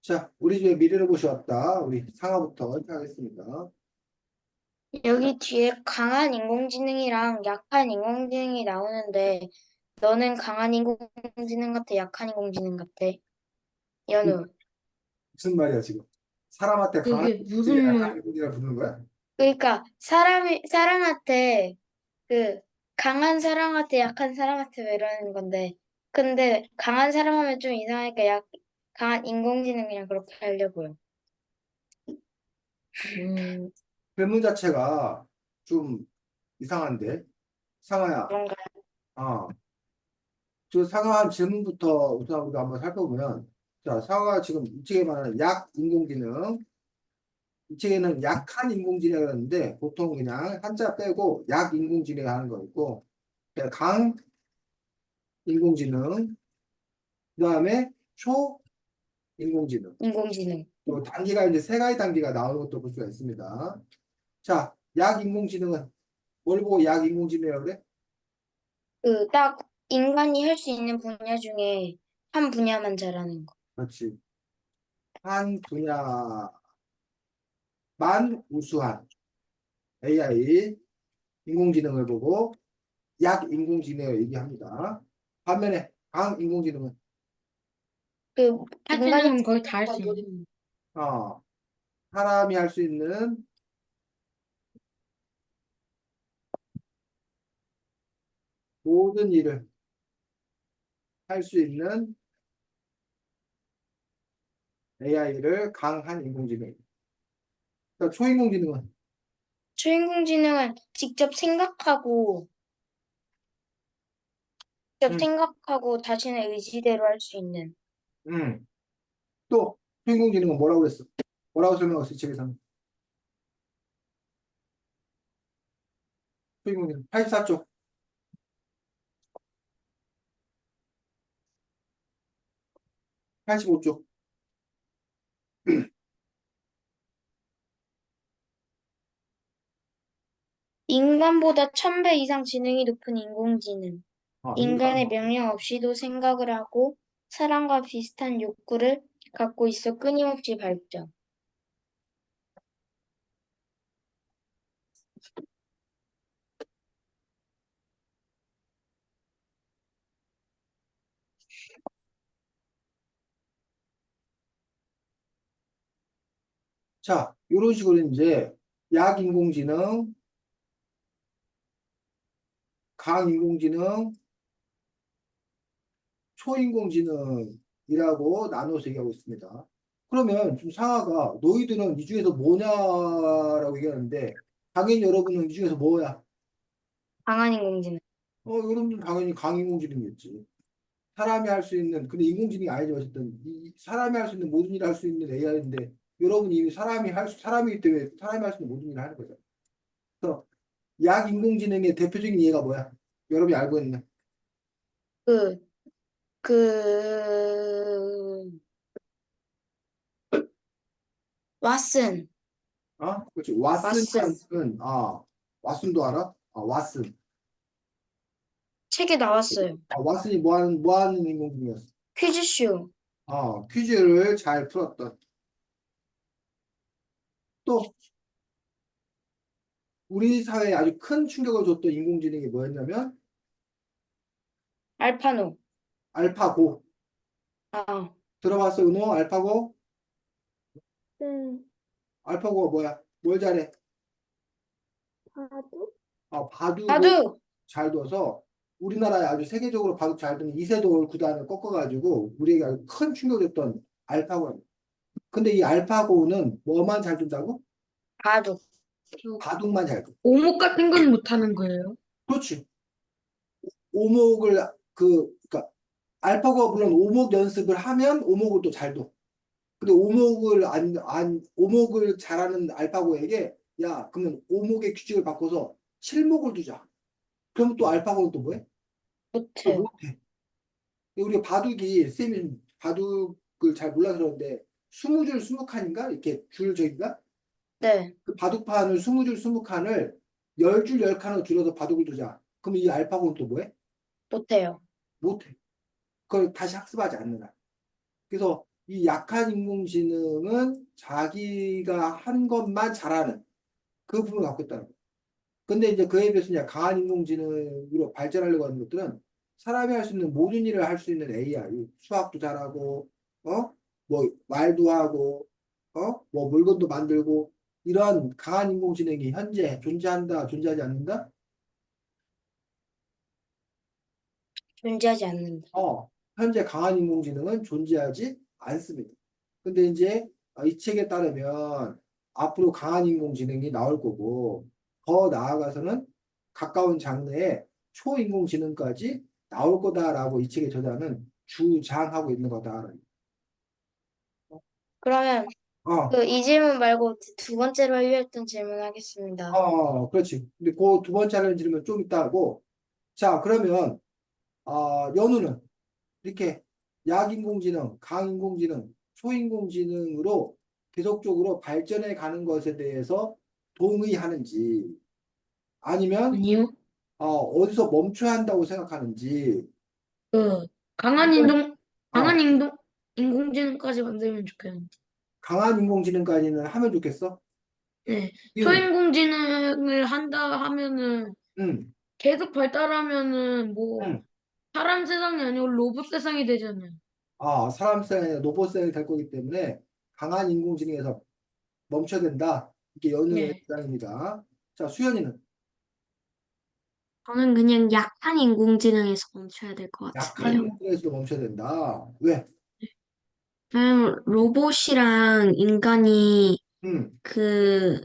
자, 우리 집에 미래를 보셔왔다. 우리 상아부터 시작하겠습니다. 여기 뒤에 강한 인공지능이랑 약한 인공지능이 나오는데 너는 강한 인공지능 같아, 약한 인공지능 같아? 이 연우. 무슨 말이야, 지금? 사람한테 강한 그게 인공지능이라 무슨 약한 인공지능이라 부르는 거야? 그러니까 사람한테 그 강한 사람한테 약한 사람한테 왜 이러는 건데 근데 강한 사람 하면 좀 이상하니까 강한 인공지능이랑 그렇게 하려고요. 음, 질문 자체가 좀 이상한데? 상아야, 그런가? 저 상아 질문부터 우선 우리가 한번 살펴보면, 자, 상아가 지금 이 책에 말하는 약 인공지능, 이 책에는 약한 인공지능이라는데, 보통 그냥 한자 빼고 약 인공지능 하는 거 있고, 강 인공지능, 그 다음에 초 인공지능. 인공지능. 또 단계가 이제 세 가지 단계가 나오는 것도 볼 수가 있습니다. 자, 약 인공지능은 뭘 보고 약 인공지능이라고 그래? 그 딱 인간이 할 수 있는 분야 중에 한 분야만 잘하는 거. 그렇지. 한 분야만 우수한 AI 인공지능을 보고 약 인공지능을 얘기합니다. 반면에 강 인공지능은 그 인간이 사진은 거의 다 할 수 있는. 어, 사람이 할 수 있는 모든 일을 할 수 있는 AI를 강한 인공지능. 그러니까 초인공지능은 초인공지능은 직접 음, 생각하고 자신의 의지대로 할 수 있는. 음. 또 초인공지능은 뭐라고 그랬어? 뭐라고 설명했어, 이 책에서는? 초인공지능 84쪽, 85쪽. 인간보다 1000배 이상 지능이 높은 인공지능. 인간의 인간. 명령 없이도 생각을 하고 사람과 비슷한 욕구를 갖고 있어 끊임없이 발전. 자, 이런 식으로 이제 약 인공지능, 강 인공지능, 초인공지능이라고 나눠서 얘기하고 있습니다. 그러면 좀 상아가 너희들은 이 중에서 뭐냐라고 얘기하는데 당연히 여러분은 이 중에서 뭐야? 강한 인공지능. 여러분은 당연히 강 인공지능이겠지. 사람이 할 수 있는 근데 인공지능이 아니죠. 어쨌든 사람이 할 수 있는 모든 일을 할 수 있는 AI인데 여러분이 이미 사람이기 때문에 사람이 할 수 있는 모든 일을 하는 거죠. 그래서 약 인공지능의 대표적인 예가 뭐야? 여러분이 알고 있는 그, 그, 왓슨, 그렇지. 왓슨. 왓슨이라는 왓슨도 알아? 왓슨. 책에 나왔어요. 왓슨이 뭐 하는 인공지능이었어? 퀴즈쇼. 퀴즈를 잘 풀었던 또 우리 사회에 아주 큰 충격을 줬던 인공지능이 뭐였냐면 알파노. 알파고. 아, 들어봤어, 은호? 알파고? 음, 알파고가 뭐야? 뭘 잘해? 바둑? 바둑을 바둑! 잘 둬서 우리나라에 아주 세계적으로 바둑 잘 두는 이세돌 구단을 꺾어가지고 우리에게 아주 큰 충격을 줬던 알파고입니다. 근데 이 알파고는 뭐만 잘 둔다고? 바둑. 바둑만 잘 둬. 오목 같은 건 못하는 거예요. 그렇지. 오목을 그러니까 알파고가 물론 오목 연습을 하면 오목을 또 잘 둬. 근데 오목을 잘하는 알파고에게 야, 그러면 오목의 규칙을 바꿔서 칠목을 두자. 그럼 또 알파고는 또 뭐해? 못해요. 못해. 우리가 쌤이 바둑을 잘 몰라서 그러는데 20줄 20칸인가? 이렇게 줄 저기가? 네, 그 바둑판을 20줄 20칸을 10줄 10칸으로 줄여서 바둑을 두자. 그럼 이 알파고는 또 뭐해? 못해요. 못해. 그걸 다시 학습하지 않는 한. 그래서 이 약한 인공지능은 자기가 한 것만 잘하는 그 부분을 갖고 있다는 거예요. 근데 이제 그에 비해서 이제 강한 인공지능으로 발전하려고 하는 것들은 사람이 할 수 있는 모든 일을 할 수 있는 AI, 수학도 잘하고, 뭐 말도 하고, 뭐 물건도 만들고 이러한 강한 인공지능이 현재 존재한다, 존재하지 않는다? 존재하지 않는다. 현재 강한 인공지능은 존재하지 않습니다. 근데 이제 이 책에 따르면 앞으로 강한 인공지능이 나올 거고 더 나아가서는 가까운 장래에 초인공지능까지 나올 거다라고 이 책의 저자는 주장하고 있는 거다. 그러면 어, 그 이 질문 말고 두 번째로 하려했던 질문 하겠습니다. 그렇지. 근데 그 두 번째 하는 질문 좀 이따 하고. 자, 그러면 연우는 이렇게 약인공지능, 강인공지능, 초인공지능으로 계속적으로 발전해 가는 것에 대해서 동의하는지 아니면 아니요. 어디서 멈춰야 한다고 생각하는지 그 강한 이건 인동 강한 어, 인동 인공지능까지 만들면 좋겠는데. 강한 인공지능까지는 하면 좋겠어? 네. 이유는 초인공지능을 한다 하면은 음, 계속 발달하면은 뭐 음. 사람 세상이 아니고 로봇 세상이 되잖아요. 사람 세상이 로봇세상이 될 거기 때문에 강한 인공지능에서 멈춰야 된다. 이게 연우의 네. 주장입니다. 자, 수연이는 저는 그냥 약한 인공지능에서 멈춰야 될 것 약한 같은데요. 인공지능에서도 멈춰야 된다. 왜? 왜냐면 로봇이랑 인간이 음, 그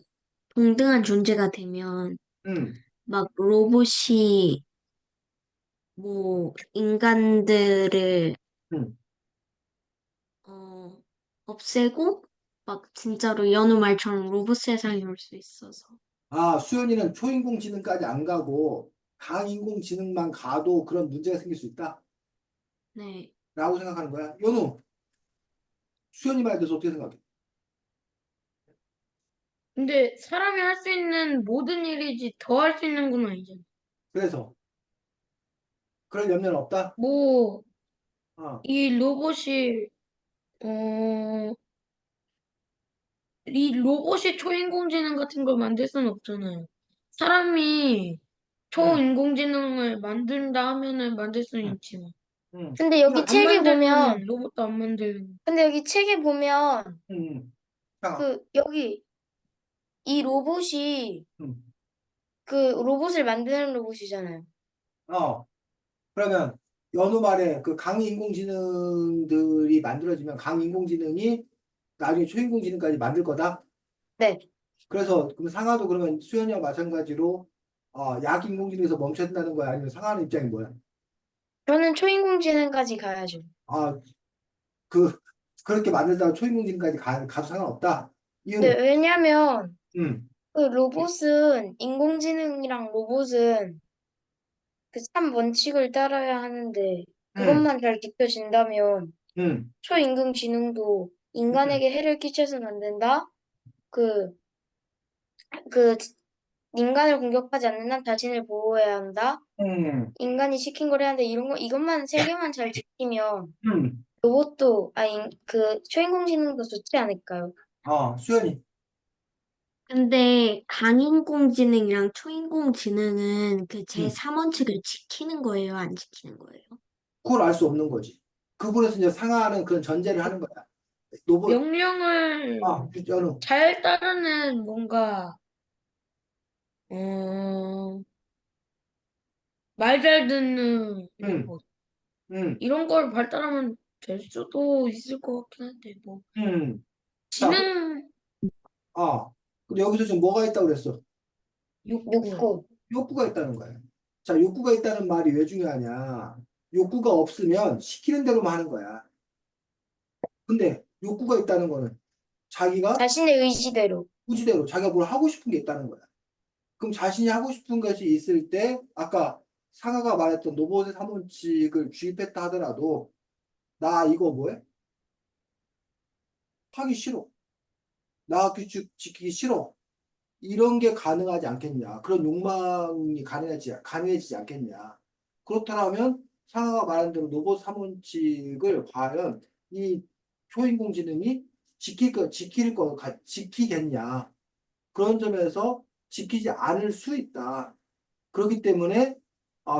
동등한 존재가 되면 음, 막 로봇이 뭐 인간들을 음. 어, 없애고 막 진짜로 연우 말처럼 로봇 세상이 올 수 있어서. 수연이는 초인공지능까지 안 가고 강인공지능만 가도 그런 문제가 생길 수 있다? 네. 라고 생각하는 거야. 연우, 수연이 말에 대해서 어떻게 생각해? 근데 사람이 할 수 있는 모든 일이지 더 할 수 있는 건 아니잖아요. 그래서 그럴 염려는 없다? 뭐 어, 이 로봇이 어 이 로봇이 초인공지능 같은 걸 만들 수는 없잖아요. 사람이 응, 초인공지능을 만든다 하면은 만들 수는 응, 있지만 응. 근데 여기 안 책에 보면 만들면 로봇도 안 만들는. 근데 여기 책에 보면 응, 응. 잠깐. 그 여기 이 로봇이 응. 그 로봇을 만드는 로봇이잖아요. 그러면 연우 말에 그 강인공지능들이 만들어지면 강인공지능이 나중에 초인공지능까지 만들 거다? 네. 그래서 그럼 상하도 그러면 수연이와 마찬가지로 약인공지능에서 멈춰야 된다는 거야? 아니면 상하는 입장이 뭐야? 저는 초인공지능까지 가야죠. 아, 그, 그렇게 만들다가 초인공지능까지 가도 상관없다? 네, 이유는? 왜냐면 응, 그 로봇은 인공지능이랑 로봇은 그 참 원칙을 따라야 하는데 응, 그것만 잘 지켜진다면 응, 초인공지능도 응, 인간에게 해를 끼쳐서는 안 된다. 그, 그 인간을 공격하지 않는 한 자신을 보호해야 한다. 응, 인간이 시킨 걸 해야 하는데 이런 거 이것만 세 개만 잘 지키면 응. 로봇도 그 초인공지능도 좋지 않을까요? 수연이. 근데 강인공지능이랑 초인공지능은 그 응. 제3원칙을 지키는 거예요, 안 지키는 거예요? 그걸 알 수 없는 거지. 그분에서 이제 상하는 그런 전제를 하는 거야. 로봇, 명령을 연우. 잘 따르는 뭔가 어, 말 잘 듣는 응, 로봇 응, 이런 걸 발달하면 될 수도 있을 것 같긴 한데 뭐 응. 자, 지능 근데 여기서 지금 뭐가 있다고 그랬어? 욕구 욕구. 욕구가 있다는 거야. 자, 욕구가 있다는 말이 왜 중요하냐? 욕구가 없으면 시키는 대로만 하는 거야. 근데 욕구가 있다는 거는 자기가 자신의 의지대로. 의지대로 자기가 뭘 하고 싶은 게 있다는 거야. 그럼 자신이 하고 싶은 것이 있을 때 아까 상아가 말했던 로봇의 사무칙을 주입했다 하더라도 나 이거 뭐해? 하기 싫어. 나 지키기 싫어. 이런 게 가능하지 않겠냐. 그런 욕망이 가능해지지 않겠냐. 그렇다면 상하가 말한 대로 로봇 사무칙을 과연 이 초인공지능이 지키겠냐. 그런 점에서 지키지 않을 수 있다. 그렇기 때문에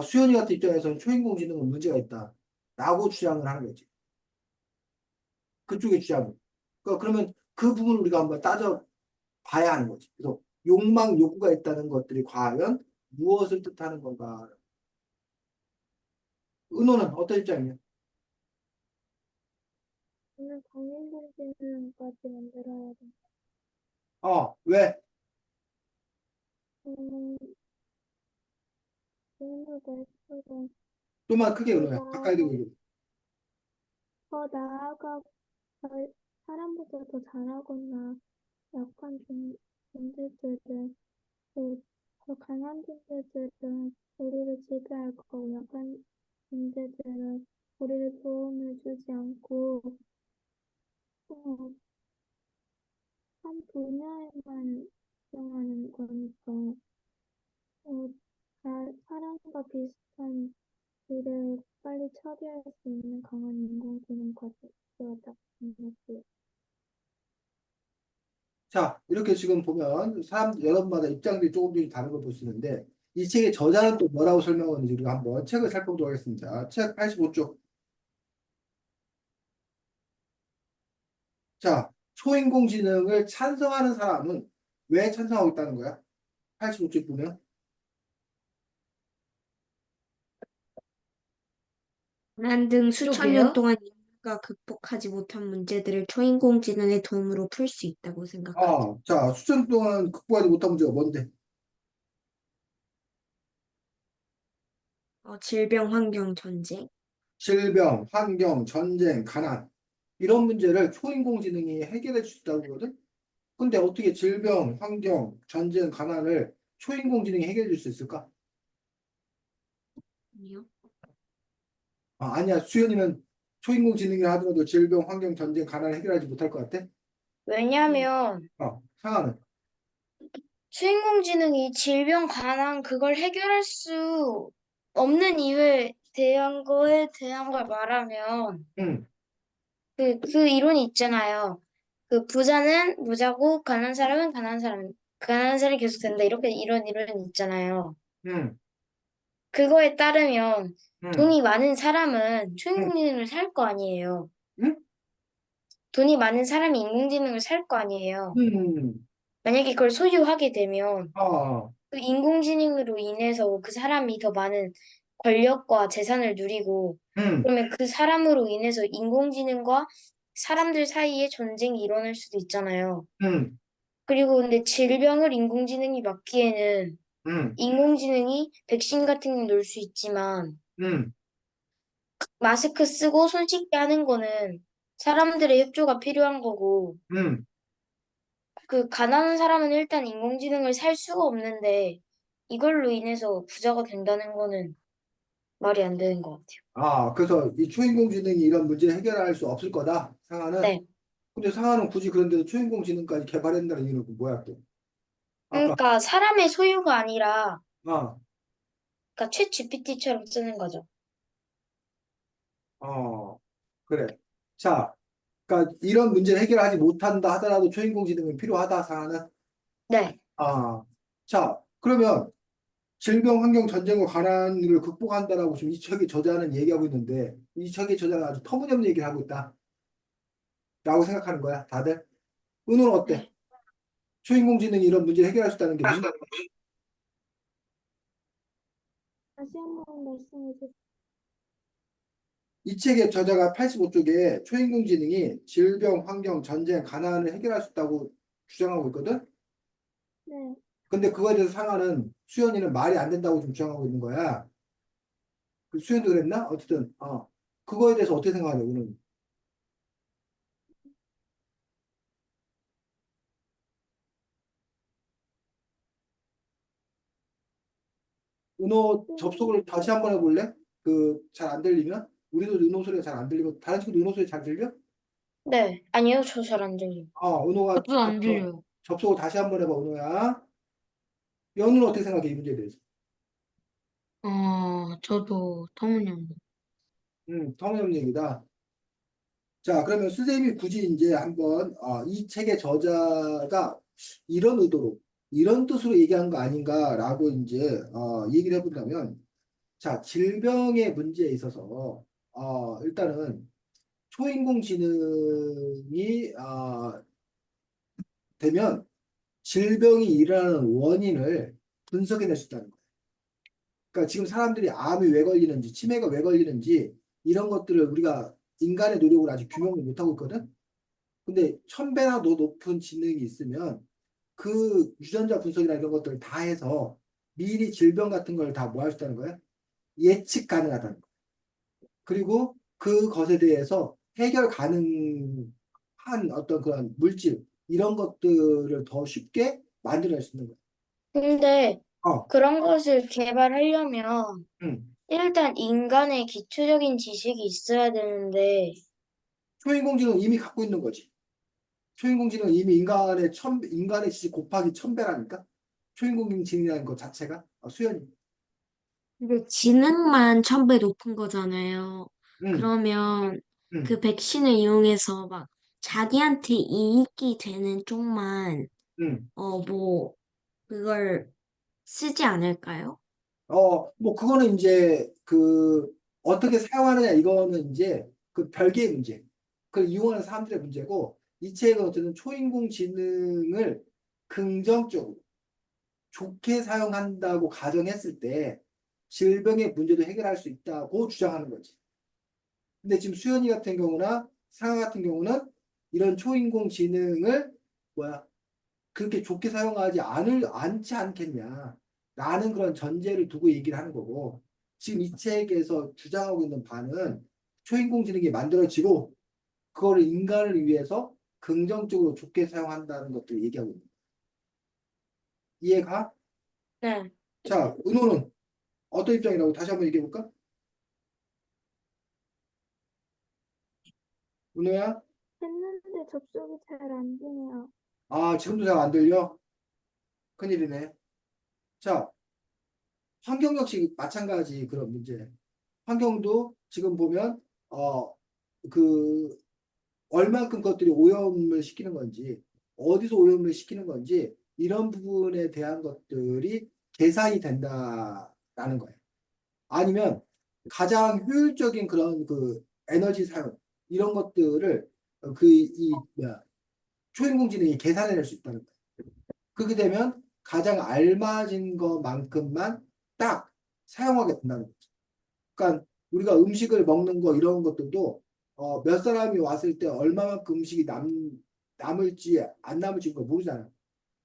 수연이 같은 입장에서는 초인공지능은 문제가 있다. 라고 주장을 하는 거지. 그쪽의 주장은. 그러면 그 부분을 우리가 한번 따져 봐야 하는 거지. 그래서 욕망, 욕구가 있다는 것들이 과연 무엇을 뜻하는 건가? 은호는 어떤 입장이야? 저는 강인공지능까지 만들어야 돼. 왜? 얘네가 예쁘고 좀만 크게 더 은호야. 가까이 대고 얘기해. 나아가 사람보다 더 잘하거나 약한 존재들은 더 강한 존재들은 우리를 지배할 거고 약한 존재들은 우리를 도움을 주지 않고 어, 한 분야에만 집중하는 거니까 사람과 비슷한 일을 빨리 처리할 수 있는 강한 인공지능까지 필요하다 생각해요. 자, 이렇게 지금 보면 여러분마다 입장들이 조금씩 다른 걸 볼 수 있는데 이 책의 저자는 또 뭐라고 설명하는지 우리가 한번 책을 살펴보도록 하겠습니다. 책 85쪽. 자, 초인공지능을 찬성하는 사람은 왜 찬성하고 있다는 거야? 85쪽 보면. 고난 등 수천 년 쪽이요? 동안 인류가 극복하지 못한 문제들을 초인공지능의 도움으로 풀 수 있다고 생각하죠. 자, 수천 동안 극복하지 못한 문제가 뭔데? 질병, 환경, 전쟁. 질병, 환경, 전쟁, 가난. 이런 문제를 초인공지능이 해결해 줄 수 있다고 그러거든? 근데 어떻게 질병, 환경, 전쟁, 가난을 초인공지능이 해결해 줄 수 있을까? 아니요. 아니야. 수연이는 초인공지능이 하더라도 질병, 환경, 전쟁, 가난을 해결하지 못할 것 같아? 네. 왜냐하면 상하는. 인공지능이 질병, 가난 그걸 해결할 수 없는 이유에 대한 거에 대한 걸 말하면 응, 그 이론이 있잖아요. 그 부자는 부자고 가난한 사람이 계속 된다. 이렇게 이런 이론이 있잖아요. 응, 그거에 따르면 응, 돈이 많은 사람은 응, 초인공지능을 살 거 아니에요. 응, 돈이 많은 사람이 인공지능을 살 거 아니에요. 응, 만약에 그걸 소유하게 되면 아, 그 인공지능으로 인해서 그 사람이 더 많은 권력과 재산을 누리고 응, 그러면 그 사람으로 인해서 인공지능과 사람들 사이에 전쟁이 일어날 수도 있잖아요. 응, 그리고 근데 질병을 인공지능이 막기에는 응, 인공지능이 백신 같은 거 넣을 수 있지만 응, 마스크 쓰고 손 씻게 하는 거는 사람들의 협조가 필요한 거고 응. 그 가난한 사람은 일단 인공지능을 살 수가 없는데 이걸로 인해서 부자가 된다는 거는 말이 안 되는 것 같아요. 그래서 이 초인공지능이 이런 문제를 해결할 수 없을 거다. 상하는. 네. 근데 상하는 굳이 그런데도 초인공지능까지 개발한다는 이유는 뭐야 또? 아까, 그러니까 사람의 소유가 아니라 아, 그러니까 챗 GPT처럼 쓰는 거죠. 그래. 자, 그러니까 이런 문제를 해결하지 못한다 하더라도 초인공지능은 필요하다, 상하는. 네. 아, 자, 그러면 질병, 환경, 전쟁과 가난을 극복한다라고 지금 이 책의 저자는 얘기하고 있는데 이 책의 저자는 아주 터무니없는 얘기를 하고 있다라고 생각하는 거야, 다들? 은호는 어때? 네. 초인공지능이 이런 문제를 해결할 수 있다는 게 무슨 말이야? 다시 한번 말씀해 주세요. 이 책의 저자가 85쪽에 초인공지능이 질병, 환경, 전쟁, 가난을 해결할 수 있다고 주장하고 있거든? 네. 근데 그거에 대해서 상하는 수연이는 말이 안 된다고 좀 주장하고 있는 거야. 그 수연도 그랬나? 어쨌든, 그거에 대해서 어떻게 생각하냐, 은호는? 은호 접속을 다시 한번 해볼래? 잘 안 들리면? 우리도 은호 소리가 잘 안 들리고, 다른 친구도 은호 소리 잘 들려? 네. 아니요, 저 잘 안 들려요. 은호가 저도 안 들려요. 접속을 다시 한번 해봐, 은호야. 연우는 어떻게 생각해, 이 문제에 대해서? 저도 터무니없는. 터무니없는 얘기다. 자, 그러면 선생님이 굳이 이제 한번 이 책의 저자가 이런 의도로, 이런 뜻으로 얘기한 거 아닌가라고 이제 얘기를 해본다면, 자, 질병의 문제에 있어서 일단은 초인공지능이 되면 질병이 일어나는 원인을 분석해낼 수 있다는 거예요. 그러니까 지금 사람들이 암이 왜 걸리는지, 치매가 왜 걸리는지 이런 것들을 우리가 인간의 노력으로 아직 규명을 못하고 있거든. 근데 1000배나 더 높은 지능이 있으면 그 유전자 분석이나 이런 것들을 다 해서 미리 질병 같은 걸 다 뭐 할 수 있다는 거야? 예측 가능하다는 거야. 그리고 그것에 대해서 해결 가능한 어떤 그런 물질 이런 것들을 더 쉽게 만들어낼 수 있는 근데 거야. 그런 것을 개발하려면 응. 일단 인간의 기초적인 지식이 있어야 되는데, 초인공지능은 이미 갖고 있는 거지. 초인공지능은 이미 인간의 지식 곱하기 1000배라니까. 초인공지능이라는 것 자체가 수연이. 근데 지능만 1000배 높은 거잖아요. 응, 그러면 응, 그 백신을 이용해서 막 자기한테 이익이 되는 쪽만, 응. 뭐, 그걸 쓰지 않을까요? 뭐 그거는 이제 어떻게 사용하느냐 이거는 이제 그 별개의 문제. 그걸 이용하는 사람들의 문제고 이 책은 어쨌든 초인공지능을 긍정적으로 좋게 사용한다고 가정했을 때 질병의 문제도 해결할 수 있다고 주장하는 거지. 근데 지금 수연이 같은 경우나 상아 같은 경우는 이런 초인공지능을 뭐야 그렇게 좋게 사용하지 않지 않겠냐 라는 그런 전제를 두고 얘기를 하는 거고 지금 이 책에서 주장하고 있는 바는 초인공지능이 만들어지고 그거를 인간을 위해서 긍정적으로 좋게 사용한다는 것들을 얘기하고 있는 거야. 이해가? 네. 자, 은호는 어떤 입장이라고 다시 한번 얘기해 볼까? 은호야? 했는데 접속이 잘 안 되네요. 지금도 잘 안 들려? 큰일이네. 자, 환경 역시 마찬가지 그런 문제. 환경도 지금 보면 그 얼만큼 그것들이 오염을 시키는 건지 어디서 오염을 시키는 건지 이런 부분에 대한 것들이 계산이 된다라는 거예요. 아니면 가장 효율적인 그런 그 에너지 사용 이런 것들을 그이 초인공지능이 계산해낼 수 있다는 거예요. 그렇게 되면 가장 알맞은 것만큼만 딱 사용하게 된다는 거죠. 그러니까 우리가 음식을 먹는 거 이런 것들도 몇 사람이 왔을 때 얼마만큼 음식이 남을지 안 남을지 그거 모르잖아요.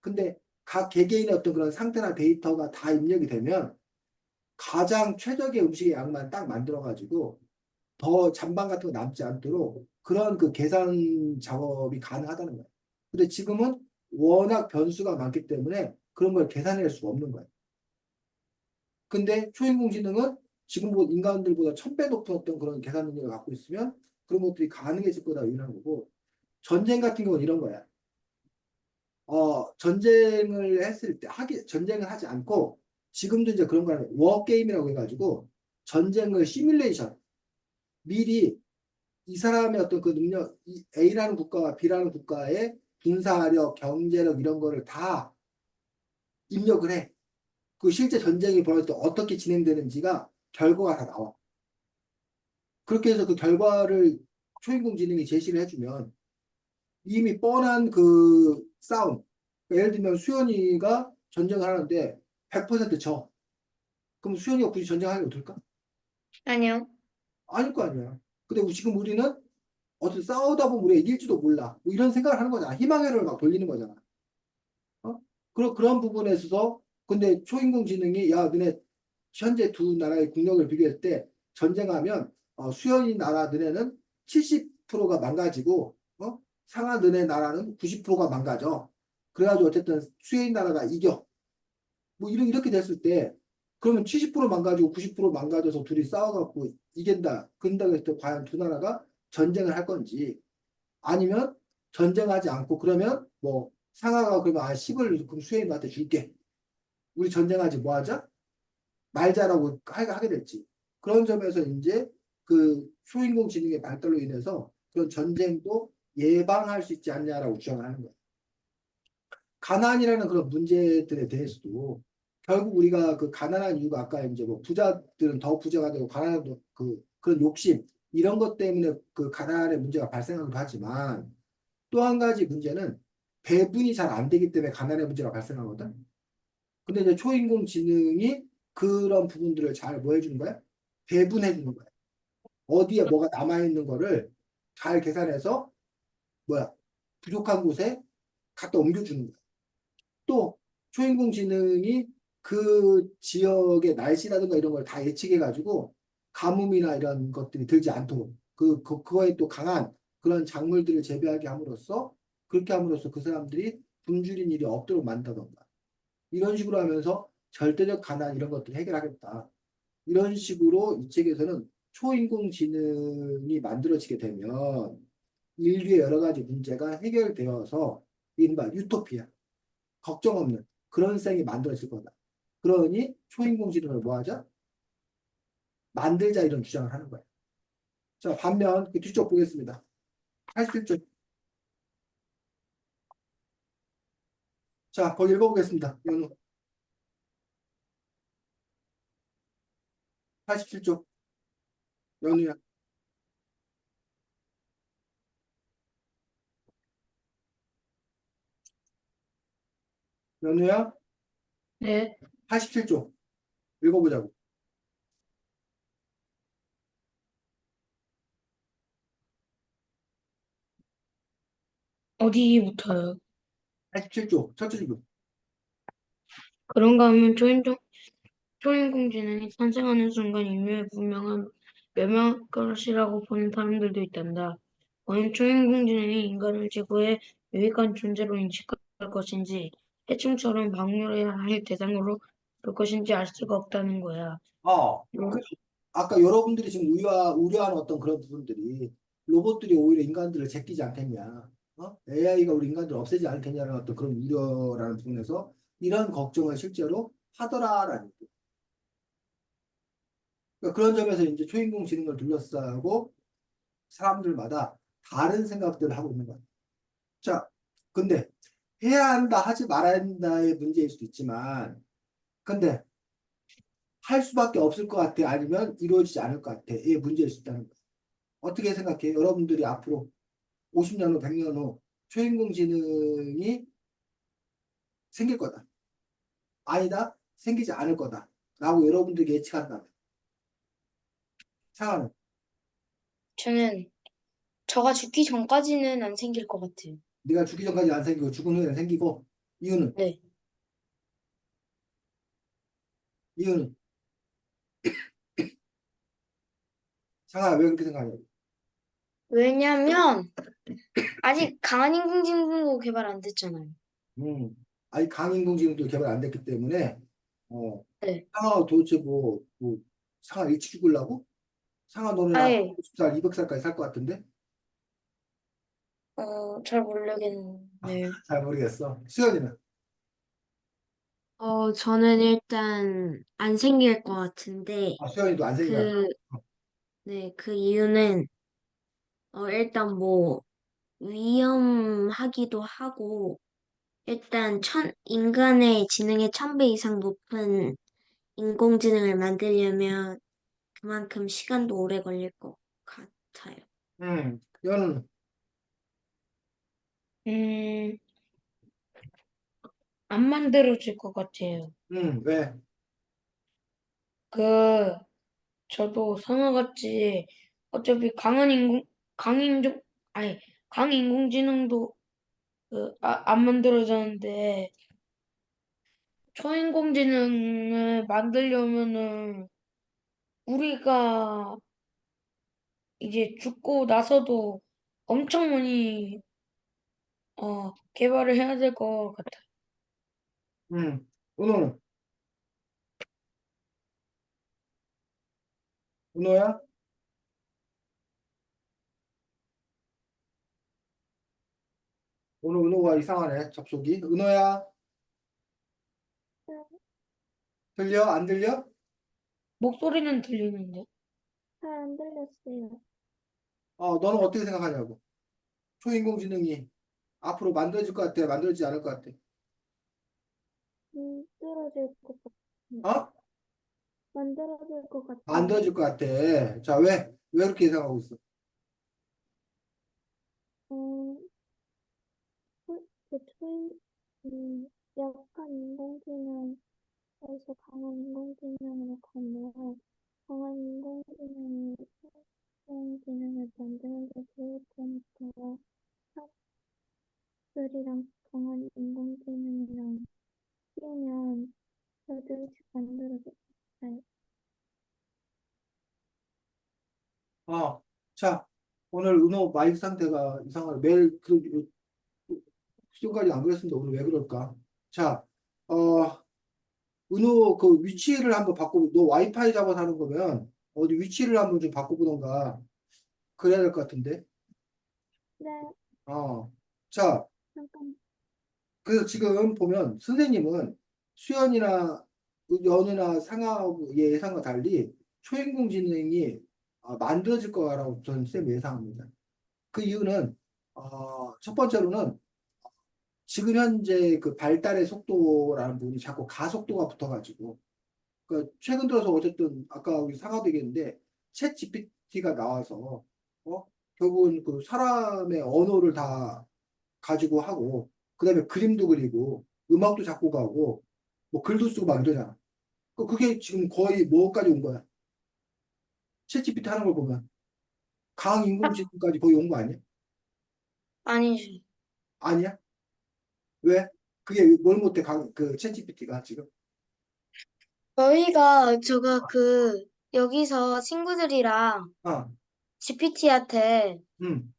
근데 각 개개인의 어떤 그런 상태나 데이터가 다 입력이 되면 가장 최적의 음식의 양만 딱 만들어가지고 더 잔반 같은 거 남지 않도록 그런 그 계산 작업이 가능하다는 거예요. 근데 지금은 워낙 변수가 많기 때문에 그런 걸 계산해낼 수가 없는 거예요. 근데 초인공지능은 지금 인간들보다 1000배 높은 어떤 그런 계산 능력을 갖고 있으면 그런 것들이 가능해질 거다 유인한 거고 전쟁 같은 경우는 이런 거야. 전쟁을 했을 때 전쟁을 하지 않고 지금도 이제 그런 거는 워게임이라고 해가지고 전쟁을 시뮬레이션 미리 이 사람의 어떤 그 능력 A라는 국가와 B라는 국가의 군사력, 경제력 이런 거를 다 입력을 해. 그 실제 전쟁이 벌어질 때 어떻게 진행되는지가 결과가 다 나와. 그렇게 해서 그 결과를 초인공지능이 제시를 해주면 이미 뻔한 그 싸움. 그러니까 예를 들면 수연이가 전쟁을 하는데 100% 져. 그럼 수연이가 굳이 전쟁하는 게 어떨까? 아니요. 아닐 거 아니야. 근데 지금 우리는 어떻게 싸우다 보면 우리가 이길지도 몰라. 뭐 이런 생각을 하는 거잖아. 희망회로를 막 돌리는 거잖아. 어? 그런 부분에 있어서 근데 초인공지능이 야, 너네 현재 두 나라의 국력을 비교했을 때 전쟁하면 수연이 나라 너네는 70%가 망가지고 상하 너네 나라는 90%가 망가져. 그래가지고 어쨌든 수혜인 나라가 이겨. 뭐 이렇게 됐을 때 그러면 70% 망가지고 90% 망가져서 둘이 싸워갖고 이긴다. 그런다고 했을 때 과연 두 나라가 전쟁을 할 건지 아니면 전쟁하지 않고 그러면 뭐 상하가 그러면 10을 그럼 수혜인한테 줄게. 우리 전쟁하지 뭐 하자? 말자라고 하게 됐지. 그런 점에서 이제 그 초인공지능의 발달로 인해서 그런 전쟁도 예방할 수 있지 않냐라고 주장을 하는 거예요. 가난이라는 그런 문제들에 대해서도 결국 우리가 그 가난한 이유가 아까 이제 뭐 부자들은 더 부자가 되고 가난한 그런 욕심 이런 것 때문에 그 가난의 문제가 발생하기도 하지만 또 한 가지 문제는 배분이 잘 안 되기 때문에 가난의 문제가 발생하거든. 근데 이제 초인공지능이 그런 부분들을 잘 뭐 해주는 거야? 배분해 주는 거야. 어디에 뭐가 남아있는 거를 잘 계산해서 뭐야 부족한 곳에 갖다 옮겨주는 거야. 또 초인공지능이 그 지역의 날씨라든가 이런 걸 다 예측해가지고 가뭄이나 이런 것들이 들지 않도록 그거에 또 강한 그런 작물들을 재배하게 함으로써 그렇게 함으로써 그 사람들이 굶주린 일이 없도록 만든다던가 이런 식으로 하면서 절대적 가난 이런 것들을 해결하겠다. 이런 식으로 이 책에서는 초인공지능이 만들어지게 되면 인류의 여러 가지 문제가 해결되어서 이른바 유토피아, 걱정 없는 그런 세상이 만들어질 거다. 그러니 초인공지능을 뭐 하자? 만들자 이런 주장을 하는 거예요. 자, 반면 그 뒤쪽 보겠습니다. 87쪽. 자, 거기 읽어보겠습니다. 연우. 87쪽. 연우야. 연우야. 네. 87쪽. 읽어보자고. 어디부터요? 87쪽. 첫 줄이고. 그런가 하면 초인공지능이 탄생하는 순간 인류의 분명한 멸망할 것이라고 보는 사람들도 있단다. 과연 초인공지능이 인간을 지구의 유익한 존재로 인식할 것인지, 해충처럼 방류해야 할 대상으로 볼 것인지 알 수가 없다는 거야. 그 아까 여러분들이 지금 우려하는 어떤 그런 부분들이 로봇들이 오히려 인간들을 제끼지 않겠냐, AI가 우리 인간들을 없애지 않겠냐는 어떤 그런 우려라는 부분에서 이런 걱정을 실제로 하더라라는 거예요. 그러니까 그런 점에서 이제 초인공지능을 둘러싸고 사람들마다 다른 생각들을 하고 있는 거예요. 자, 근데 해야 한다 하지 말아야 한다의 문제일 수도 있지만, 근데 할 수밖에 없을 것 같아 아니면 이루어지지 않을 것 같아 의 문제일 수 있다는 거예요. 어떻게 생각해요? 여러분들이 앞으로 50년 후, 100년 후 초인공지능이 생길 거다. 아니다. 생기지 않을 거다. 라고 여러분들이 예측한다면. 상황은 저는 저가 죽기 전까지는 안 생길 것 같아요. 네가 죽기 전까지 안 생기고 죽은 후에는 생기고 이유는 네. 이유는 상황 왜 그렇게 생각하냐고. 왜냐면 아직 강한 인공지능도 개발 안 됐잖아요. 아직 강인공지능도 개발 안 됐기 때문에 어, 네. 상하 도대체 뭐 상하 일찍 죽으려고? 상하 너는 앞 아예 50살, 200살까지 살 것 같은데? 잘 모르겠네요. 잘 모르겠어. 수연이는? 저는 일단 안 생길 것 같은데, 수연이도 안 생각. 그, 네, 그 이유는, 일단 뭐, 위험하기도 하고, 일단 인간의 지능의 1000배 이상 높은 인공지능을 만들려면 그만큼 시간도 오래 걸릴 것 같아요. 연우는? 음, 안 만들어질 것 같아요. 왜? 그, 저도 상어같이 어차피 강인종, 아니, 강인공지능도 안 만들어졌는데, 초인공지능을 만들려면은 우리가 이제 죽고 나서도 엄청 많이 개발을 해야 될 것 같아요. 은호는? 은호야? 오늘 은호가 이상하네, 접속이. 은호야? 들려? 안 들려? 목소리는 들리는데. 잘 안 들렸어요. 너는 어떻게 생각하냐고. 초인공지능이 앞으로 만들어질 것 같아? 만들어지지 않을 것 같아? 떨어질 것 같아요. 어? 만들어질 것 같아요. 만들어질 것 같아. 자, 왜? 왜 그렇게 생각하고 있어? 어, 그 약한 인공지능에서 강한 인공지능으로 가면 강한 인공지능을 만드는 게 좋을 테니까 사람들이랑 강한 인공지능이랑 끼면 저도 만들어질 것 같아요. 자, 오늘 은호 마이크 상태가 이상하게 매일 수준까지 안 그랬습니다. 오늘 왜 그럴까? 자, 어, 은호 그 위치를 한번 너 와이파이 잡아서 하는 거면 어디 위치를 한번 좀 바꿔보던가 그래야 될 것 같은데. 네, 어, 자, 잠깐. 그래서 지금 보면 선생님은 수연이나 연우나 상하고 예상과 달리 초인공지능이 만들어질 거라고 저는 쌤 예상합니다. 그 이유는 첫 번째로는 지금 현재 그 발달의 속도라는 부분이 자꾸 가속도가 붙어가지고 그 최근 들어서 어쨌든 아까 우리 상하도 얘기했는데 챗 GPT가 나와서 결국은 그 사람의 언어를 다 가지고 하고 그다음에 그림도 그리고 음악도 작곡하고 뭐 글도 쓰고 막 이러잖아. 그게 지금 거의 뭐까지 온 거야? 챗 GPT 하는 걸 보면 강인공지능까지 거의 온 거 아니야? 아니지. 아니야? 왜? 그게 뭘 못해 그챗 GPT가 지금? 제가 여기서 친구들이랑 아, GPT한테 음,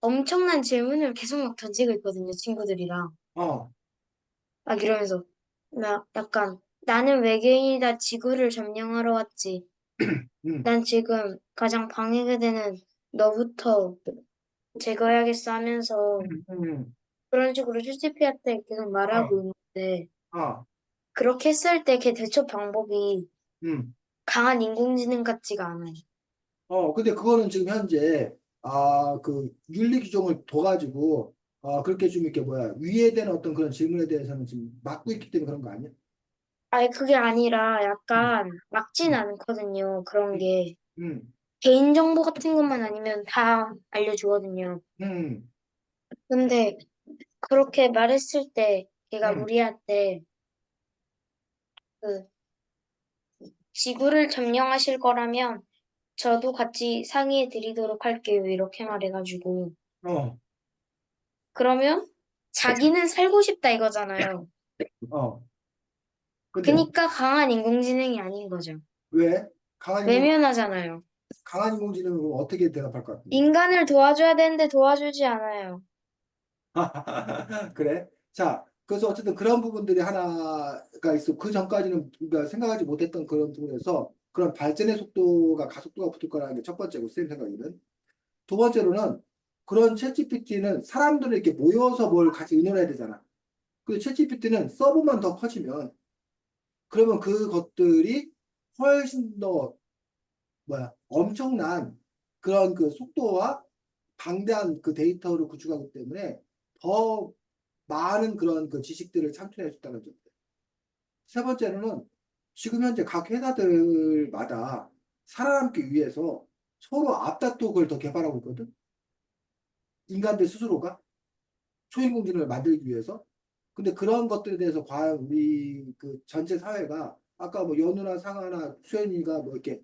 엄청난 질문을 계속 막 던지고 있거든요, 친구들이랑. 어, 막 이러면서. 나는 외계인이다 지구를 점령하러 왔지. 음, 난 지금 가장 방해가 되는 너부터 제거해야겠어 하면서 음, 그런 식으로 CCP한테 계속 어, 말하고 있는데 어, 그렇게 했을 때 걔 대처 방법이 음. 강한 인공지능 같지가 않아요. 근데 그거는 지금 현재, 그 윤리 규정을 둬가지고, 그렇게 좀 이렇게 뭐야, 위에대는 어떤 그런 질문에 대해서는 지금 막고 있기 때문에 그런 거 아니야? 아니 그게 아니라 음, 약간 막진 음, 않거든요. 그런 음, 게 음, 개인정보 같은 것만 아니면 다 알려주거든요. 음, 근데 그렇게 말했을 때 걔가 음. 우리한테 그 지구를 점령하실 거라면 저도 같이 상의해 드리도록 할게요. 이렇게 말해가지고. 어, 그러면 자기는 살고 싶다 이거잖아요. 어. 근데 그니까 강한 인공지능이 아닌 거죠. 왜? 강한 인공, 외면하잖아요. 강한 인공지능은 그럼 어떻게 대답할 것 같은데? 인간을 도와줘야 되는데 도와주지 않아요. 그래? 자, 그래서 어쨌든 그런 부분들이 하나가 있어. 그 전까지는 우리가 생각하지 못했던 그런 부분에서 그런 발전의 속도가 가속도가 붙을 거라는 게 첫 번째고, 쌤 생각에는. 두 번째로는 그런 챗GPT는 사람들을 이렇게 모여서 뭘 같이 의논해야 되잖아. 그 챗GPT는 서버만 더 커지면 그러면 그것들이 훨씬 더 엄청난 그런 그 속도와 방대한 그 데이터를 구축하기 때문에 더 많은 그런 그 지식들을 창출할 수 있다는 점. 세 번째로는 지금 현재 각 회사들마다 살아남기 위해서 서로 앞다투어 그걸 더 개발하고 있거든. 인간들 스스로가 초인공지능을 만들기 위해서. 근데 그런 것들에 대해서 과연 우리 그 전체 사회가 아까 뭐 연우나 상하나 수현이가 뭐 이렇게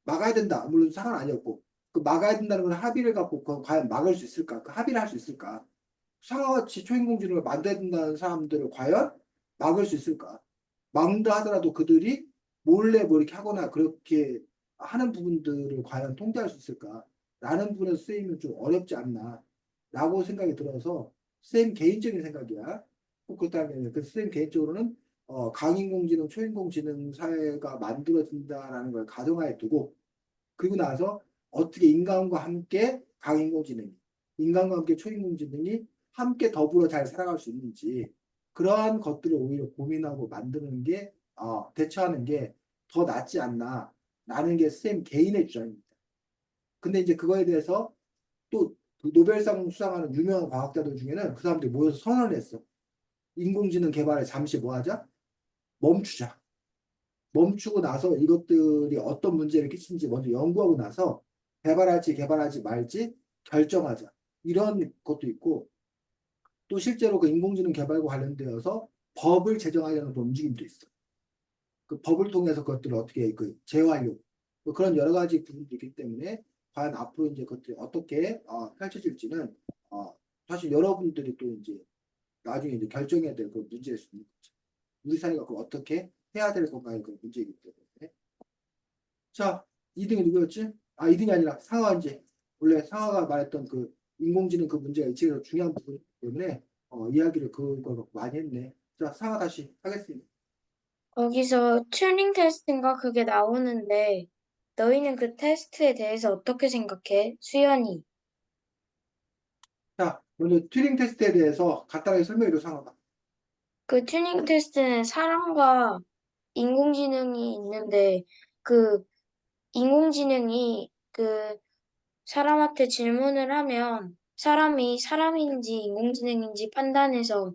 막아야 된다. 물론 상하는 아니었고 그 막아야 된다는 건 합의를 갖고 그건 과연 막을 수 있을까? 그 합의를 할 수 있을까? 상하같이 초인공지능을 만들어야 된다는 사람들을 과연 막을 수 있을까? 막는다 하더라도 그들이 몰래 뭐 이렇게 하거나 그렇게 하는 부분들을 과연 통제할 수 있을까? 라는 부분에서 쌤은 좀 어렵지 않나 라고 생각이 들어서 쌤 개인적인 생각이야. 꼭 그렇다면 그래서 쌤 개인적으로는 강인공지능, 초인공지능 사회가 만들어진다라는 걸 가정하에 두고 그리고 나서 어떻게 인간과 함께 강인공지능이, 인간과 함께 초인공지능이 함께 더불어 잘 살아갈 수 있는지 그러한 것들을 오히려 고민하고 만드는 게, 대처하는 게 더 낫지 않나 라는 게 쌤 개인의 주장입니다. 근데 이제 그거에 대해서 또그 노벨상 수상하는 유명한 과학자들 중에는 그 사람들이 모여서 선언을 했어. 인공지능 개발에 잠시 뭐 하자? 멈추자. 멈추고 나서 이것들이 어떤 문제를 끼치는지 먼저 연구하고 나서 개발하지 말지 결정하자. 이런 것도 있고 또 실제로 그 인공지능 개발과 관련되어서 법을 제정하려는 또 움직임도 있어. 그 법을 통해서 그것들을 어떻게 그 제어하려고 뭐 그런 여러 가지 부분들이 있기 때문에 과연 앞으로 이제 그것들이 어떻게 펼쳐질지는 사실 여러분들이 또 이제 나중에 이제 결정해야 될 그 문제일 수 있는 거죠. 우리 사회가 그 어떻게 해야 될 건가의 그 문제이기 때문에. 자, 2등이 누구였지? 2등이 아니라 상하 이제 원래 상하가 말했던 그 인공지능 그 문제가 이치에서 중요한 부분이기 때문에 이야기를 그걸 많이 했네. 자, 상하 다시 하겠습니다. 거기서 튜링 테스트인가 그게 나오는데 너희는 그 테스트에 대해서 어떻게 생각해? 수연이. 자, 먼저 튜링 테스트에 대해서 간단하게 설명해줘, 상하가. 그 튜닝 테스트는 사람과 인공지능이 있는데 그 인공지능이 그 사람한테 질문을 하면 사람이 사람인지 인공지능인지 판단해서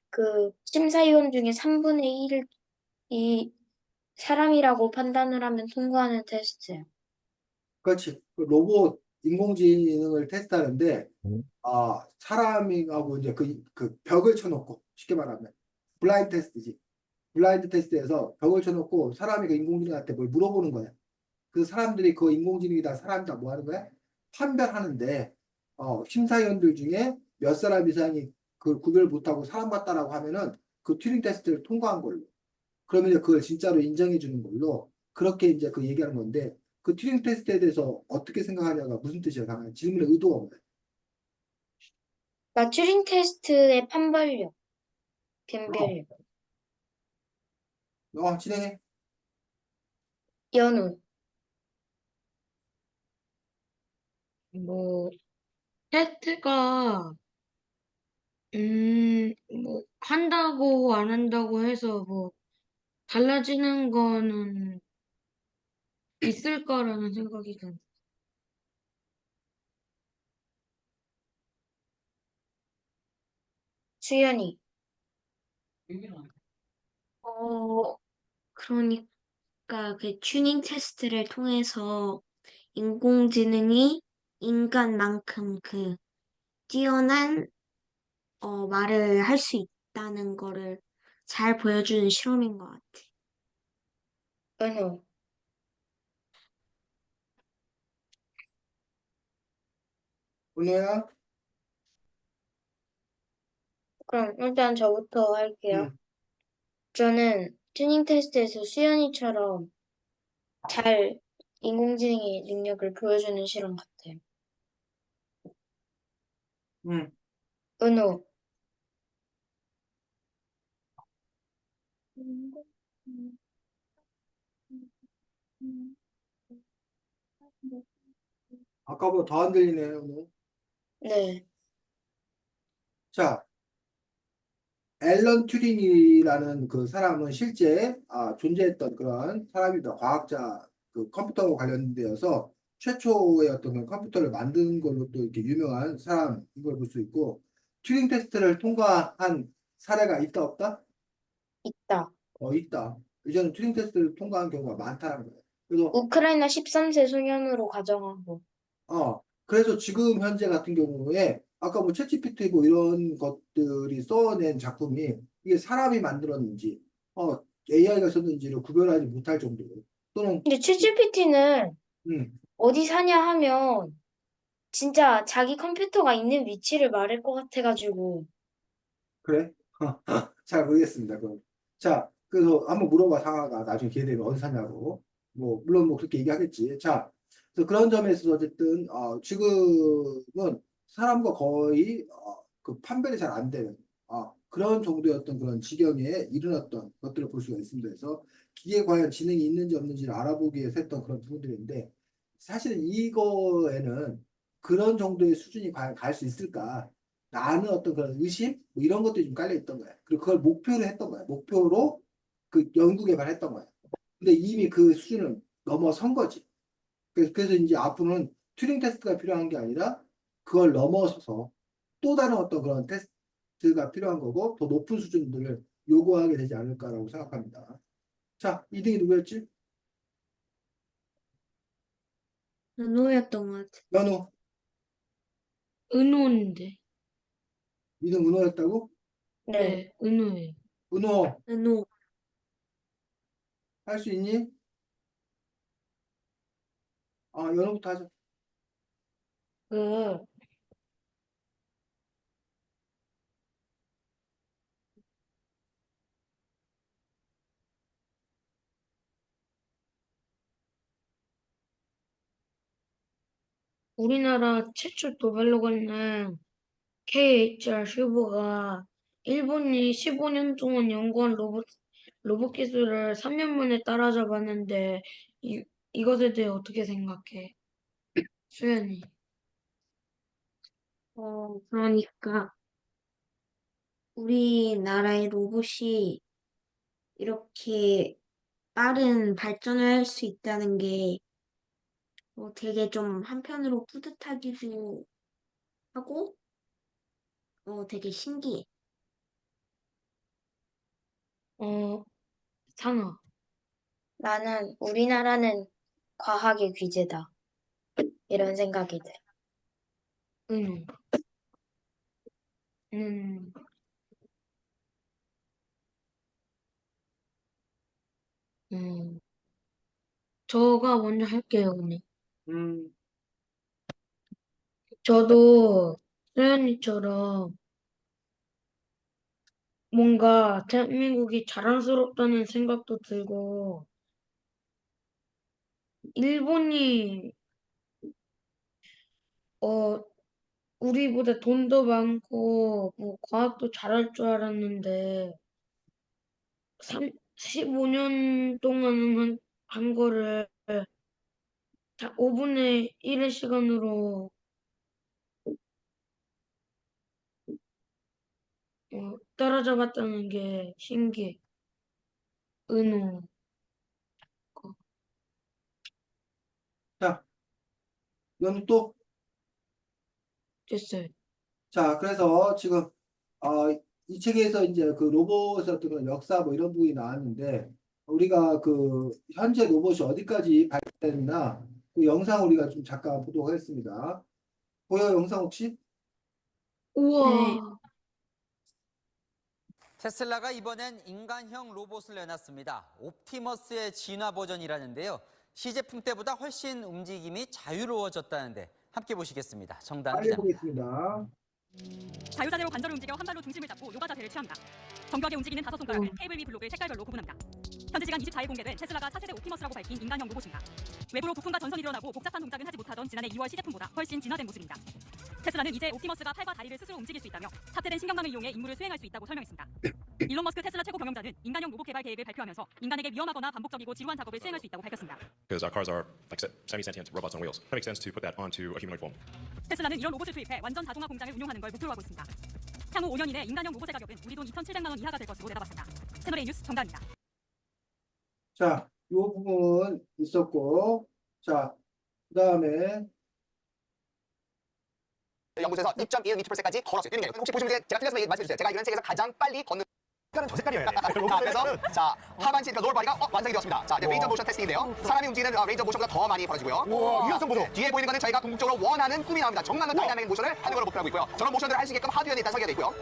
그 심사위원 중에 3분의 1을 이 사람이라고 판단을 하면 통과하는 테스트예요. 그렇지. 그 로봇 인공지능을 테스트하는데, 사람하고 이제 그 벽을 쳐놓고, 쉽게 말하면, 블라인드 테스트지. 블라인드 테스트에서 벽을 쳐놓고 사람이 그 인공지능한테 뭘 물어보는 거야. 그 사람들이 그 인공지능이다, 사람이다 뭐 하는 거야? 판별하는데, 심사위원들 중에 몇 사람 이상이 그 구별 못하고 사람 같다라고 하면은 그 튜링 테스트를 통과한 걸로. 그러면 이제 그걸 진짜로 인정해 주는 걸로 그렇게 이제 그 얘기하는 건데 그 튜링 테스트에 대해서 어떻게 생각하냐가 무슨 뜻이야? 당연히 질문의 의도가 뭐야? 그러니까 튜링 테스트의 판별력, 변별력, 진행해. 연우. 뭐, 테스트가, 뭐, 한다고 안 한다고 해서 뭐, 달라지는 거는 있을 거라는 생각이 듭니다. 수연이. 어, 그러니까 그 튜닝 테스트를 통해서 인공지능이 인간만큼 그 뛰어난 말을 할 수 있다는 거를 잘 보여주는 실험인 것 같아. 연우. 은호야? 그럼 일단 저부터 할게요. 응. 저는 튜닝 테스트에서 수연이처럼 잘 인공지능의 능력을 보여주는 실험 같아요. 응. 은호. 아까보다 더 안 들리네, 은호. 네. 자, 앨런 튜링이라는 그 사람은 실제 존재했던 그런 사람이다. 과학자, 그 컴퓨터와 관련되어서 최초의 어떤 그런 컴퓨터를 만든 걸로 또 이렇게 유명한 사람인 걸 볼 수 있고, 튜링 테스트를 통과한 사례가 있다, 없다? 있다. 있다. 이제는 튜링 테스트를 통과한 경우가 많다는 거예요. 그래서 우크라이나 13세 소년으로 가정하고. 그래서 지금 현재 같은 경우에 아까 뭐 챗GPT 뭐 이런 것들이 써낸 작품이 이게 사람이 만들었는지 AI가 썼는지를 구별하지 못할 정도로 또는 근데 챗GPT는 음, 어디 사냐 하면 진짜 자기 컴퓨터가 있는 위치를 말할 것 같아가지고. 그래? 잘 모르겠습니다. 그럼 자 그래서 한번 물어봐 상아가 나중에 기회 되면 어디 사냐고 뭐 물론 뭐 그렇게 얘기하겠지. 자 그래서 그런 점에 있어서 어쨌든 지금은 사람과 거의 그 판별이 잘 안 되는 그런 정도였던 그런 지경에 이르렀던 것들을 볼 수가 있습니다. 그래서 기계에 과연 지능이 있는지 없는지를 알아보기 위해서 했던 그런 부분들인데 사실은 이거에는 그런 정도의 수준이 과연 갈 수 있을까? 라는 어떤 그런 의심? 뭐 이런 것들이 좀 깔려 있던 거야. 그리고 그걸 목표로 했던 거야. 목표로 그 연구 개발했던 거야. 근데 이미 그 수준을 넘어선 거지. 그래서 이제 앞으로는 튜링 테스트가 필요한 게 아니라 그걸 넘어서서 또 다른 어떤 그런 테스트가 필요한 거고 더 높은 수준들을 요구하게 되지 않을까라고 생각합니다. 자, 2등이 누구였지? 은호였던 것 같아. 연우. 은호인데. 2등 은호였다고? 네. 네, 은호예요. 은호 은호. 할 수 있니? 아, 연우부터 하자. 그, 우리나라 최초 도벨로가 있는 KHR15가 일본이 15년 동안 연구한 로봇 기술을 3년 만에 따라잡았는데, 이것에 대해 어떻게 생각해? 수연이. 그러니까 우리나라의 로봇이 이렇게 빠른 발전을 할 수 있다는 게 되게 좀 한편으로 뿌듯하기도 하고 되게 신기해. 상아. 나는 우리나라는 과학의 귀재다. 이런 생각이 돼. 은호. 음, 음, 저가 먼저 할게요, 오늘. 음, 저도 수연이처럼 뭔가 대한민국이 자랑스럽다는 생각도 들고, 일본이, 어, 우리보다 돈도 많고, 뭐, 과학도 잘할 줄 알았는데, 15년 동안 한 거를 5분의 1의 시간으로 따라잡았다는 게 신기해. 은호. 자, 연우 또. 됐어요. 자, 그래서 지금 이 책에서 이제 그 로봇의 어떤 그런 역사 뭐 이런 부분이 나왔는데 우리가 그 현재 로봇이 어디까지 발달했나 그 영상 우리가 좀 잠깐 보도록 하겠습니다. 보여 영상 혹시? 네. 우와. 테슬라가 이번엔 인간형 로봇을 내놨습니다. 옵티머스의 진화 버전이라는데요. 시제품 때보다 훨씬 움직임이 자유로워졌다는데 함께 보시겠습니다. 정다은 빨리 기자입니다. 보겠습니다. 자유자재로 관절을 움직여 한 발로 중심을 잡고 요가 자세를 취합니다. 정교하게 움직이는 5손가락을 테이블 위 블록을 색깔별로 구분합니다. 현지 시간 24일 공개된 테슬라가 차세대 옵티머스라고 밝힌 인간형 로봇입니다. 외부로 부품과 전선이 드러나고 복잡한 동작은 하지 못하던 지난해 2월 시제품보다 훨씬 진화된 모습입니다. 테슬라는 이제 옵티머스가 팔과 다리를 스스로 움직일 수 있다며 탑재된 신경망을 이용해 임무를 수행할 수 있다고 설명했습니다. 일론 머스크 테슬라 최고 경영자는 인간형 로봇 개발 계획을 발표하면서 인간에게 위험하거나 반복적이고 지루한 작업을 수행할 수 있다고 밝혔습니다. Because our cars are like semi-sentient robots on wheels. That makes sense to put that onto a humanoid form. 테슬라는 이런 로봇을 투입해 완전 자동화 공장을 운영하는 걸 목표로 하고 있습니다. 향후 5년 이내 인간형 로봇의 가격은 우리 돈 2,700만 원 이하가 될 것으로 내다봤습니다. 채널A 뉴스 정다은입니다. 자, 이 부분 있었고, 자, 그다음에 연구소에서 2.1m까지 걸었어요. 뛰는 게. 혹시 보시면 제가 틀렸으면 말씀해 주세요. 제가 이런 세계에서 가장 빨리 걷는 색깔은 저 색깔이에요. 그래서 자, 하반신 로울 바디가 완성이 되었습니다. 자, 이제 레인저 모션 테스팅인데요. 사람이 움직이는 레인저 모션보다 더 많이 벌어지고요. 유연성 보조. 뒤에 보이는 거는 저희가 궁극적으로 원하는 꿈이 나옵니다. 정말 다이나믹 모션을 하는 걸 목표로 하고 있고요. 저런 모션들을 할 수 있게끔 하드웨어는 일단 설계되어 있고요.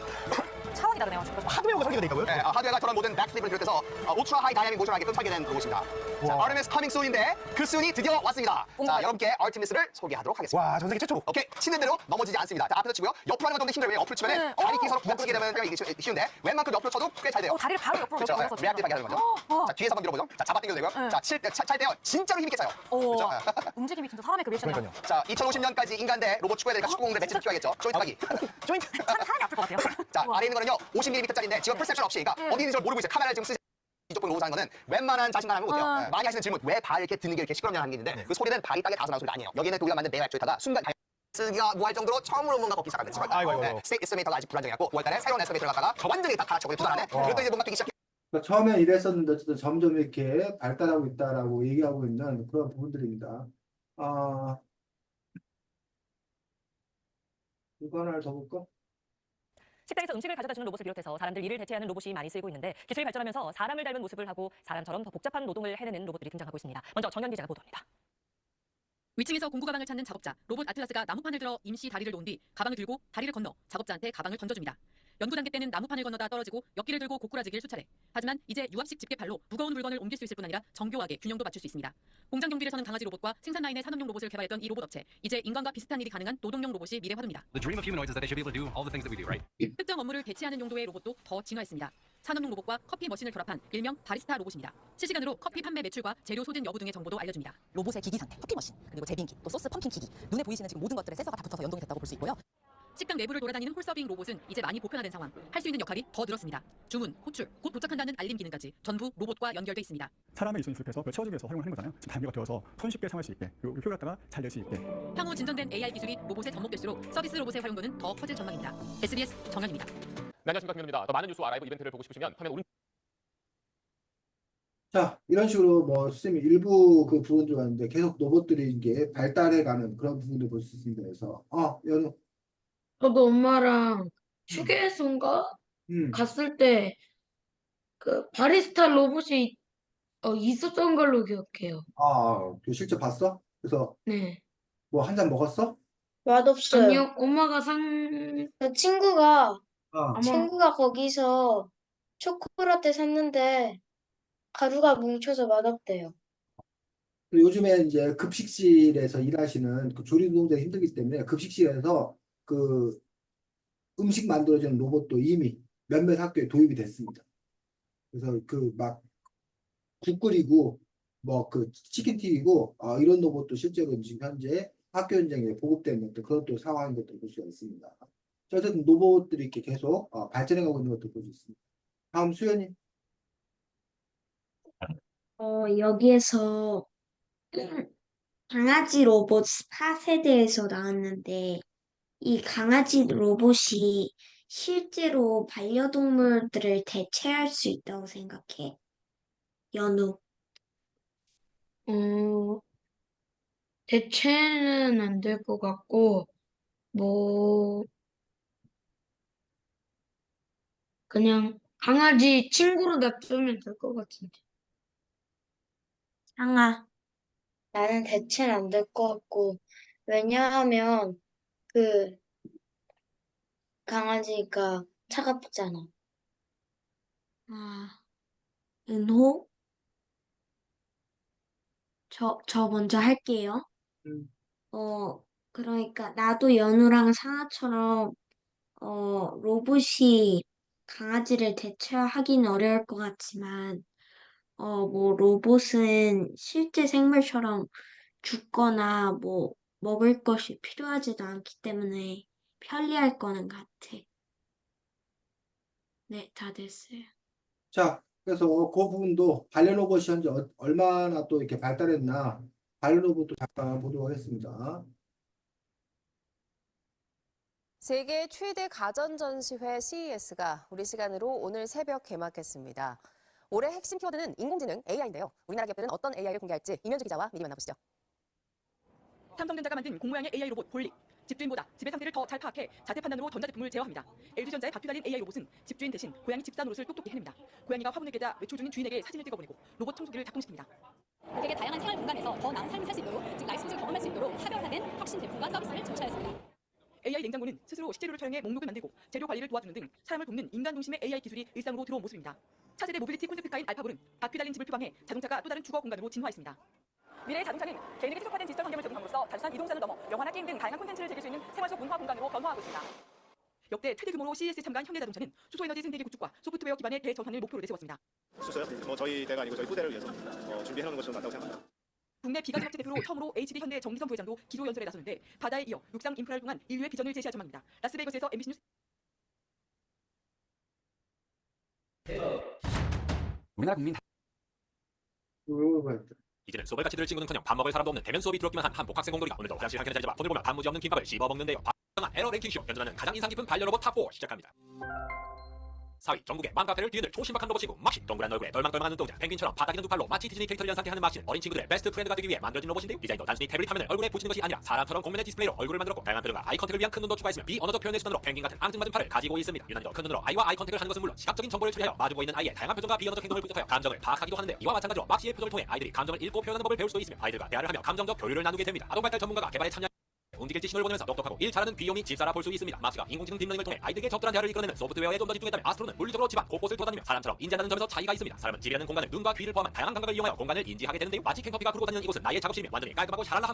차원이 다르네요. 하드웨어가 설계되어 있다고요? 네, 하드웨어가 저런 모든 백플립을 비롯해서 울트라 하이 다이나믹 모션을 하게끔 설계된 로봇입니다. 자, 아르테미스 커밍 순인데 그 순이 드디어 왔습니다. 자, 여러분께 아르테미스를 소개하도록 하겠습니다. 와, 전 세계 최초로. 오케이, 치는 대로 넘어지지 않습니다. 자, 앞에서 치고요. 옆으로 하는 건 좀 더 힘들어요. 왜 옆으로 치면 다리 끼 서로 부딪히게 되면 이게 쉬운데 왼만큼 옆으로 쳐도 꽤 잘 돼요. 다리를 바로 옆으로 그렇죠. 넘어서 리액티브하게 하는 거죠. 자, 뒤에서 한번 밀어보죠. 자, 잡아 당겨도 되고요. 자, 찰 때요. 진짜로 힘있게 차요. 그렇죠? 움직임이 진짜 사람의 그 리액션이요. 자, 2050년까지 인간 대 로봇 추구해야 되니까 축구공들의 매치를 필요하겠죠. 조인트 하기. 조인트 사람이 아플 것 같아요. 자, 아래에 있는 거는요. 50mm짜리인데 지금 퍼셉션 없이 그러니까 어디 있는지 모르고 있어요. 카메라를 지금 쓰지 이쪽 로봇 하는 거는 웬만한 자신감 하면 못해요. 네. 많이 하시는 질문 왜 발 이렇게 드는 게 이렇게 시끄럽냐 하는 게 있는데 그 소리는 발이 땅에 닿아서 나는 소리가 아니에요. 여기는 또 우리가 만든 네오 액추에이터가 순간 쓰기가 뭐할 정도로 처음으로 뭔가 걷기 시작하는 거죠. 아이고. 스테이트 에스티메이터가 아직 불안정해갖고 9월달에 새로운 에스티메이터를 갖다가 저 완전히 다 갈아치고 투자하네. 그랬더니 이제 뭔가 뛰기 시작해. 그러니까 처음엔 이랬었는데 어쨌든 점점 이렇게 발달하고 있다라고 얘기하고 있는 그런 부분들입니다. 이거 하나를 더 볼까? 식당에서 음식을 가져다주는 로봇을 비롯해서 사람들 일을 대체하는 로봇이 많이 쓰이고 있는데 기술이 발전하면서 사람을 닮은 모습을 하고 사람처럼 더 복잡한 노동을 해내는 로봇들이 등장하고 있습니다. 먼저 정현 기자가 보도합니다. 위층에서 공구 가방을 찾는 작업자, 로봇 아틀라스가 나무판을 들어 임시 다리를 놓은 뒤 가방을 들고 다리를 건너 작업자한테 가방을 던져줍니다. 연구 단계 때는 나무판을 건너다 떨어지고 엿기를 들고 고꾸라지길 수차례. 하지만 이제 유압식 집게팔로 무거운 물건을 옮길 수 있을 뿐 아니라 정교하게 균형도 맞출 수 있습니다. 공장 경비를 서는 강아지 로봇과 생산 라인의 산업용 로봇을 개발했던 이 로봇 업체. 이제 인간과 비슷한 일이 가능한 노동용 로봇이 미래 화두입니다. The dream of humanoids is that they should be able to do all the things that we do, right? 특정 업무를 대체하는 용도의 로봇도 더 진화했습니다. 산업용 로봇과 커피 머신을 결합한 일명 바리스타 로봇입니다. 실시간으로 커피 판매 매출과 재료 소진 여부 등의 정보도 알려줍니다. 로봇의 기기 상태, 커피 머신, 그리고 제빙기, 또 소스 펌핑 기기, 눈에 보이시는 지금 모든 것들에 센서가 다 붙어서 연동이 됐다고 볼 수 있고요. 식당 내부를 돌아다니는 홀서빙 로봇은 이제 많이 보편화된 상황. 할 수 있는 역할이 더 늘었습니다. 주문, 호출, 곧 도착한다는 알림 기능까지 전부 로봇과 연결돼 있습니다. 사람의 일손이 부족해서 그걸 채워주기 위해서 활용하는 거잖아요. 지금 단계가 되어서 손쉽게 사용할 수 있게 그리고 효율 갖다가 잘 낼 수 있게. 향후 진전된 AI 기술이 로봇에 접목될수록 서비스 로봇의 활용도는 더 커질 전망입니다. SBS 정현입니다. 네, 안녕하십니까, 김현우입니다. 더 많은 뉴스와 라이브 이벤트를 보고 싶으시면 화면 오른 자, 이런 식으로 뭐 쌤이 일부 그 부분도 왔는데 계속 로봇들이 이게 발달해가는 그런 부분도 볼 수 있습니다. 그래서 연우, 저도 엄마랑 휴게소인가 갔을 때 그 바리스타 로봇이 있었던 걸로 기억해요. 그 실제 봤어? 그래서 네. 뭐 한 잔 먹었어? 맛없어요. 아니요, 엄마가 산 그 친구가 아마 거기서 초코라떼 샀는데 가루가 뭉쳐서 맛없대요. 요즘에 이제 급식실에서 일하시는 그 조리 노동자가 힘들기 때문에 급식실에서 그 음식 만들어주는 로봇도 이미 몇몇 학교에 도입이 됐습니다. 그래서 그 막 국 끓이고 뭐 그 치킨 튀기고 이런 로봇도 실제로 지금 현재 학교 현장에 보급되는 것도 그것도 상황인 것도 볼 수가 있습니다. 어쨌든 로봇들이 이렇게 계속 발전해가고 있는 것도 볼 수 있습니다. 다음 수연이. 여기에서 강아지 로봇 4세대에서 나왔는데 이 강아지 로봇이 실제로 반려동물들을 대체할 수 있다고 생각해. 연우. 대체는 안 될 것 같고 뭐 그냥 강아지 친구로 놔두면 될 것 같은데. 상아. 나는 대체는 안 될 것 같고 왜냐하면 그 강아지가 차갑잖아. 은호? 저 먼저 할게요. 그러니까 나도 연우랑 상아처럼 로봇이 강아지를 대체하기는 어려울 것 같지만 뭐 로봇은 실제 생물처럼 죽거나 뭐 먹을 것이 필요하지도 않기 때문에 편리할 거는 같아. 네, 다 됐어요. 자, 그래서 그 부분도 반려 로봇이 현재 얼마나 또 이렇게 발달했나 반려 로봇도 잠깐 보도록 하겠습니다. 세계 최대 가전 전시회 CES가 우리 시간으로 오늘 새벽 개막했습니다. 올해 핵심 키워드는 인공지능 AI인데요. 우리나라 기업들은 어떤 AI를 공개할지 이면주 기자와 미리 만나보시죠. 삼성전자가 만든 공모양의 AI 로봇 볼릭. 집주인보다 집의 상태를 더 잘 파악해 자체 판단으로 전자제품을 제어합니다. LG전자의 바퀴 달린 AI 로봇은 집주인 대신 고양이 집사 노릇을 똑똑히 해냅니다. 고양이가 화분을 깨자 외출 중인 주인에게 사진을 찍어보내고 로봇 청소기를 작동시킵니다. 고객의 다양한 생활 공간에서 더 나은 삶을 살 수 있도록 즉 라이선스를 경험할 수 있도록 차별화된 혁신 제품과 서비스를 출시하였습니다. AI 냉장고는 스스로 식재료를 처형해 목록을 만들고 재료 관리를 도와주는 등 사람을 돕는 인간 중심의 AI 기술이 일상으로 들어온 모습입니다. 차세대 모빌리티 콘셉트카인 알파볼은 바퀴 달린 집을 표방해 자동차가 또 다른 주거 공간으로 진화했습니다. 미래의 자동차는 개인에게 최적화된 디지털 환경을 제공함으로써 단순한 이동산을 넘어 영화나 게임 등 다양한 콘텐츠를 즐길 수 있는 생활 속 문화 공간으로 변화하고 있습니다. 역대 최대 규모로 CES 참가한 현대자동차는 수소에너지 생태계 구축과 소프트웨어 기반의 대전환을 목표로 내세웠습니다. 수소요? 저희 대가 아니고 저희 후대를 위해서 준비해놓은 것이 맞다고 생각합니다. 국내 비가전업체 대표로 처음으로 HD 현대 정기선 부회장도 기조 연설에 나섰는데 바다에 이어 육상 인프라를 통한 인류의 비전을 제시할 전망입니다. 라스베이거스에서 MBC 뉴스. 우리나라 국민 이제는 수업을 같이 들을 친구는커녕 밥 먹을 사람도 없는 대면 수업이 들었기만 한 한복 학생 공돌이가 오늘도 화장실 한켠에 자리 잡아 손을 보며 단무지 없는 김밥을 씹어 먹는데요. 에러 랭킹쇼 연전하는 가장 인상 깊은 반려로봇 탑4 시작합니다. 4위, 전국의 맘카페를 뒤흔들 초신박한 로봇이고 막신, 동그란 얼굴에 똘망똘망한 눈동자, 펭귄처럼 바닥이는 두 팔로 마치 디즈니 캐릭터를 연상케 하는 막신은 어린 친구들의 베스트 프렌드가 되기 위해 만들어진 로봇인데요. 디자인도 단순히 태블릿 화면을 얼굴에 붙이는 것이 아니라 사람처럼 공면의 디스플레이로 얼굴을 만들었고 다양한 표정과 아이 컨택을 위한 큰 눈도 추가했으며 비언어적 표현의 수단으로 펭귄 같은 앙증맞은 팔을 가지고 있습니다. 유난히도 큰 눈으로 아이와 아이 컨택을 하는 것은 물론 시각적인 정보를 처리하여 마주 보이는 아이의 다양한 표정과 비언어적 행동을 분석하여 감정을 파악하기도 하는데 이와 마찬가지로 막시의 표정을 통해 아이들이 감정을 읽고 표현하는 법을 배울 수도 있으며 아이들과 대화를 하며 감정적 교류를 나누게 됩니다. 아동발달 전문가가 개발에 참여 움직일지 신호를 보내면서 똑똑하고 일 잘하는 귀요미 집사라 볼 수 있습니다. 막시가 인공지능 딥러닝을 통해 아이들에게 적절한 대화를 이끌어내는 소프트웨어에 좀 더 집중했다면 아스트로는 물리적으로 집안 곳곳을 돌아다니며 사람처럼 인지한다는 점에서 차이가 있습니다. 사람은 지리하는 공간을 눈과 귀를 포함한 다양한 감각을 이용하여 공간을 인지하게 되는데요. 마치 캔커피가 부르고 다니는 이곳은 나의 작업실이며 완전히 깔끔하고 샤랄라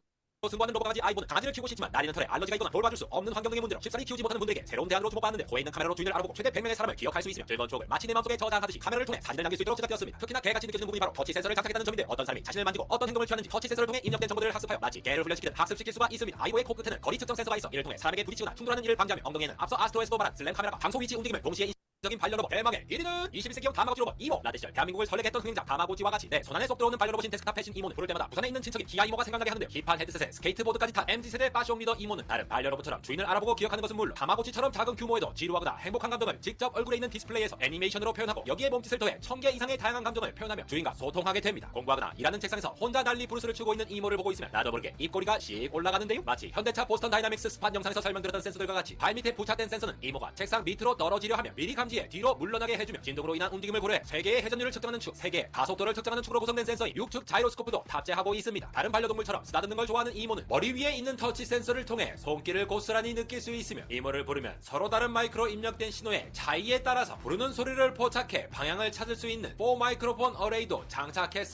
승부하는 로봇 강아지 아이보는 강아지를 키우고 싶지만 날이는 털에 알러지가 있거나 돌봐줄 수 없는 환경 등의 문제로 쉽사리 키우지 못하는 분들에게 새로운 대안으로 주목받았는데 호에 있는 카메라로 주인을 알아보고 최대 100명의 사람을 기억할 수 있으며 즐거운 추억을 마치 내 마음속에 저장하듯이 카메라를 통해 사진을 남길 수 있도록 제작되었습니다. 특히나 개같이 느껴지는 부분이 바로 터치 센서를 장착했다는 점인데 어떤 사람이 자신을 만지고 어떤 행동을 취하는지 터치 센서를 통해 입력된 정보들을 학습하여 마치 개를 훈련시키듯 학습시킬 수가 있습니다. 아이보의 코끝에는 거리 측정 센서가 있어 이를 통해 사람에게 부딪히거나 충돌하는 일을 방지하며 엉덩이에는 앞서 아스트로에서도 말한 슬램 카메라가 장소 위치 움직임을 동시에 적인 반려로봇 대망의 1위는 21세기형 다마고치 로봇 이모. 라떼 시절 대한민국을 설레게 했던 흥행작 다마고치와 같이 내 손안에 쏙 들어오는 반려로봇인 데스크탑 패신 이모는 부를 때마다 부산에 있는 친척인 기아 이모가 생각나게 하는데 힙한 헤드셋에 스케이트보드까지 탄 MZ세대 빠숑 리더 이모는 다른 반려로봇처럼 주인을 알아보고 기억하는 것은 물론 다마고치처럼 작은 규모에도 지루하거나 행복한 감정을 직접 얼굴에 있는 디스플레이에서 애니메이션으로 표현하고 여기에 몸짓을 더해 1000개 이상의 다양한 감정을 표현하며 주인과 소통하게 됩니다. 공부하거나 일하는 책상에서 혼자 난리 부르스를 추고 있는 이모를 보고 있으면 나도 모르게 입꼬리가 씩 올라가는데요. 마치 현대차 보스턴 다이나믹스 스팟 영상에서 설명드렸던 센서들과 같이 발밑에 부착된 센서는 이모가 책상 밑으로 떨어지려 하며 미리 감지해 뒤로 물러나게 해주며 진동으로 인한 움직임을 고려해 세계의 회전율을 측정하는 축, 세계의 가속도를 측정하는 축으로 구성된 센서인 6축 자이로스코프도 탑재하고 있습니다. 다른 반려동물처럼 쓰다듬는 걸 좋아하는 이모는 머리 위에 있는 터치 센서를 통해 손길을 고스란히 느낄 수 있으며 이모를 부르면 서로 다른 마이크로 입력된 신호의 차이에 따라서 부르는 소리를 포착해 방향을 찾을 수 있는 4 마이크로폰 어레이도 장착했습니다.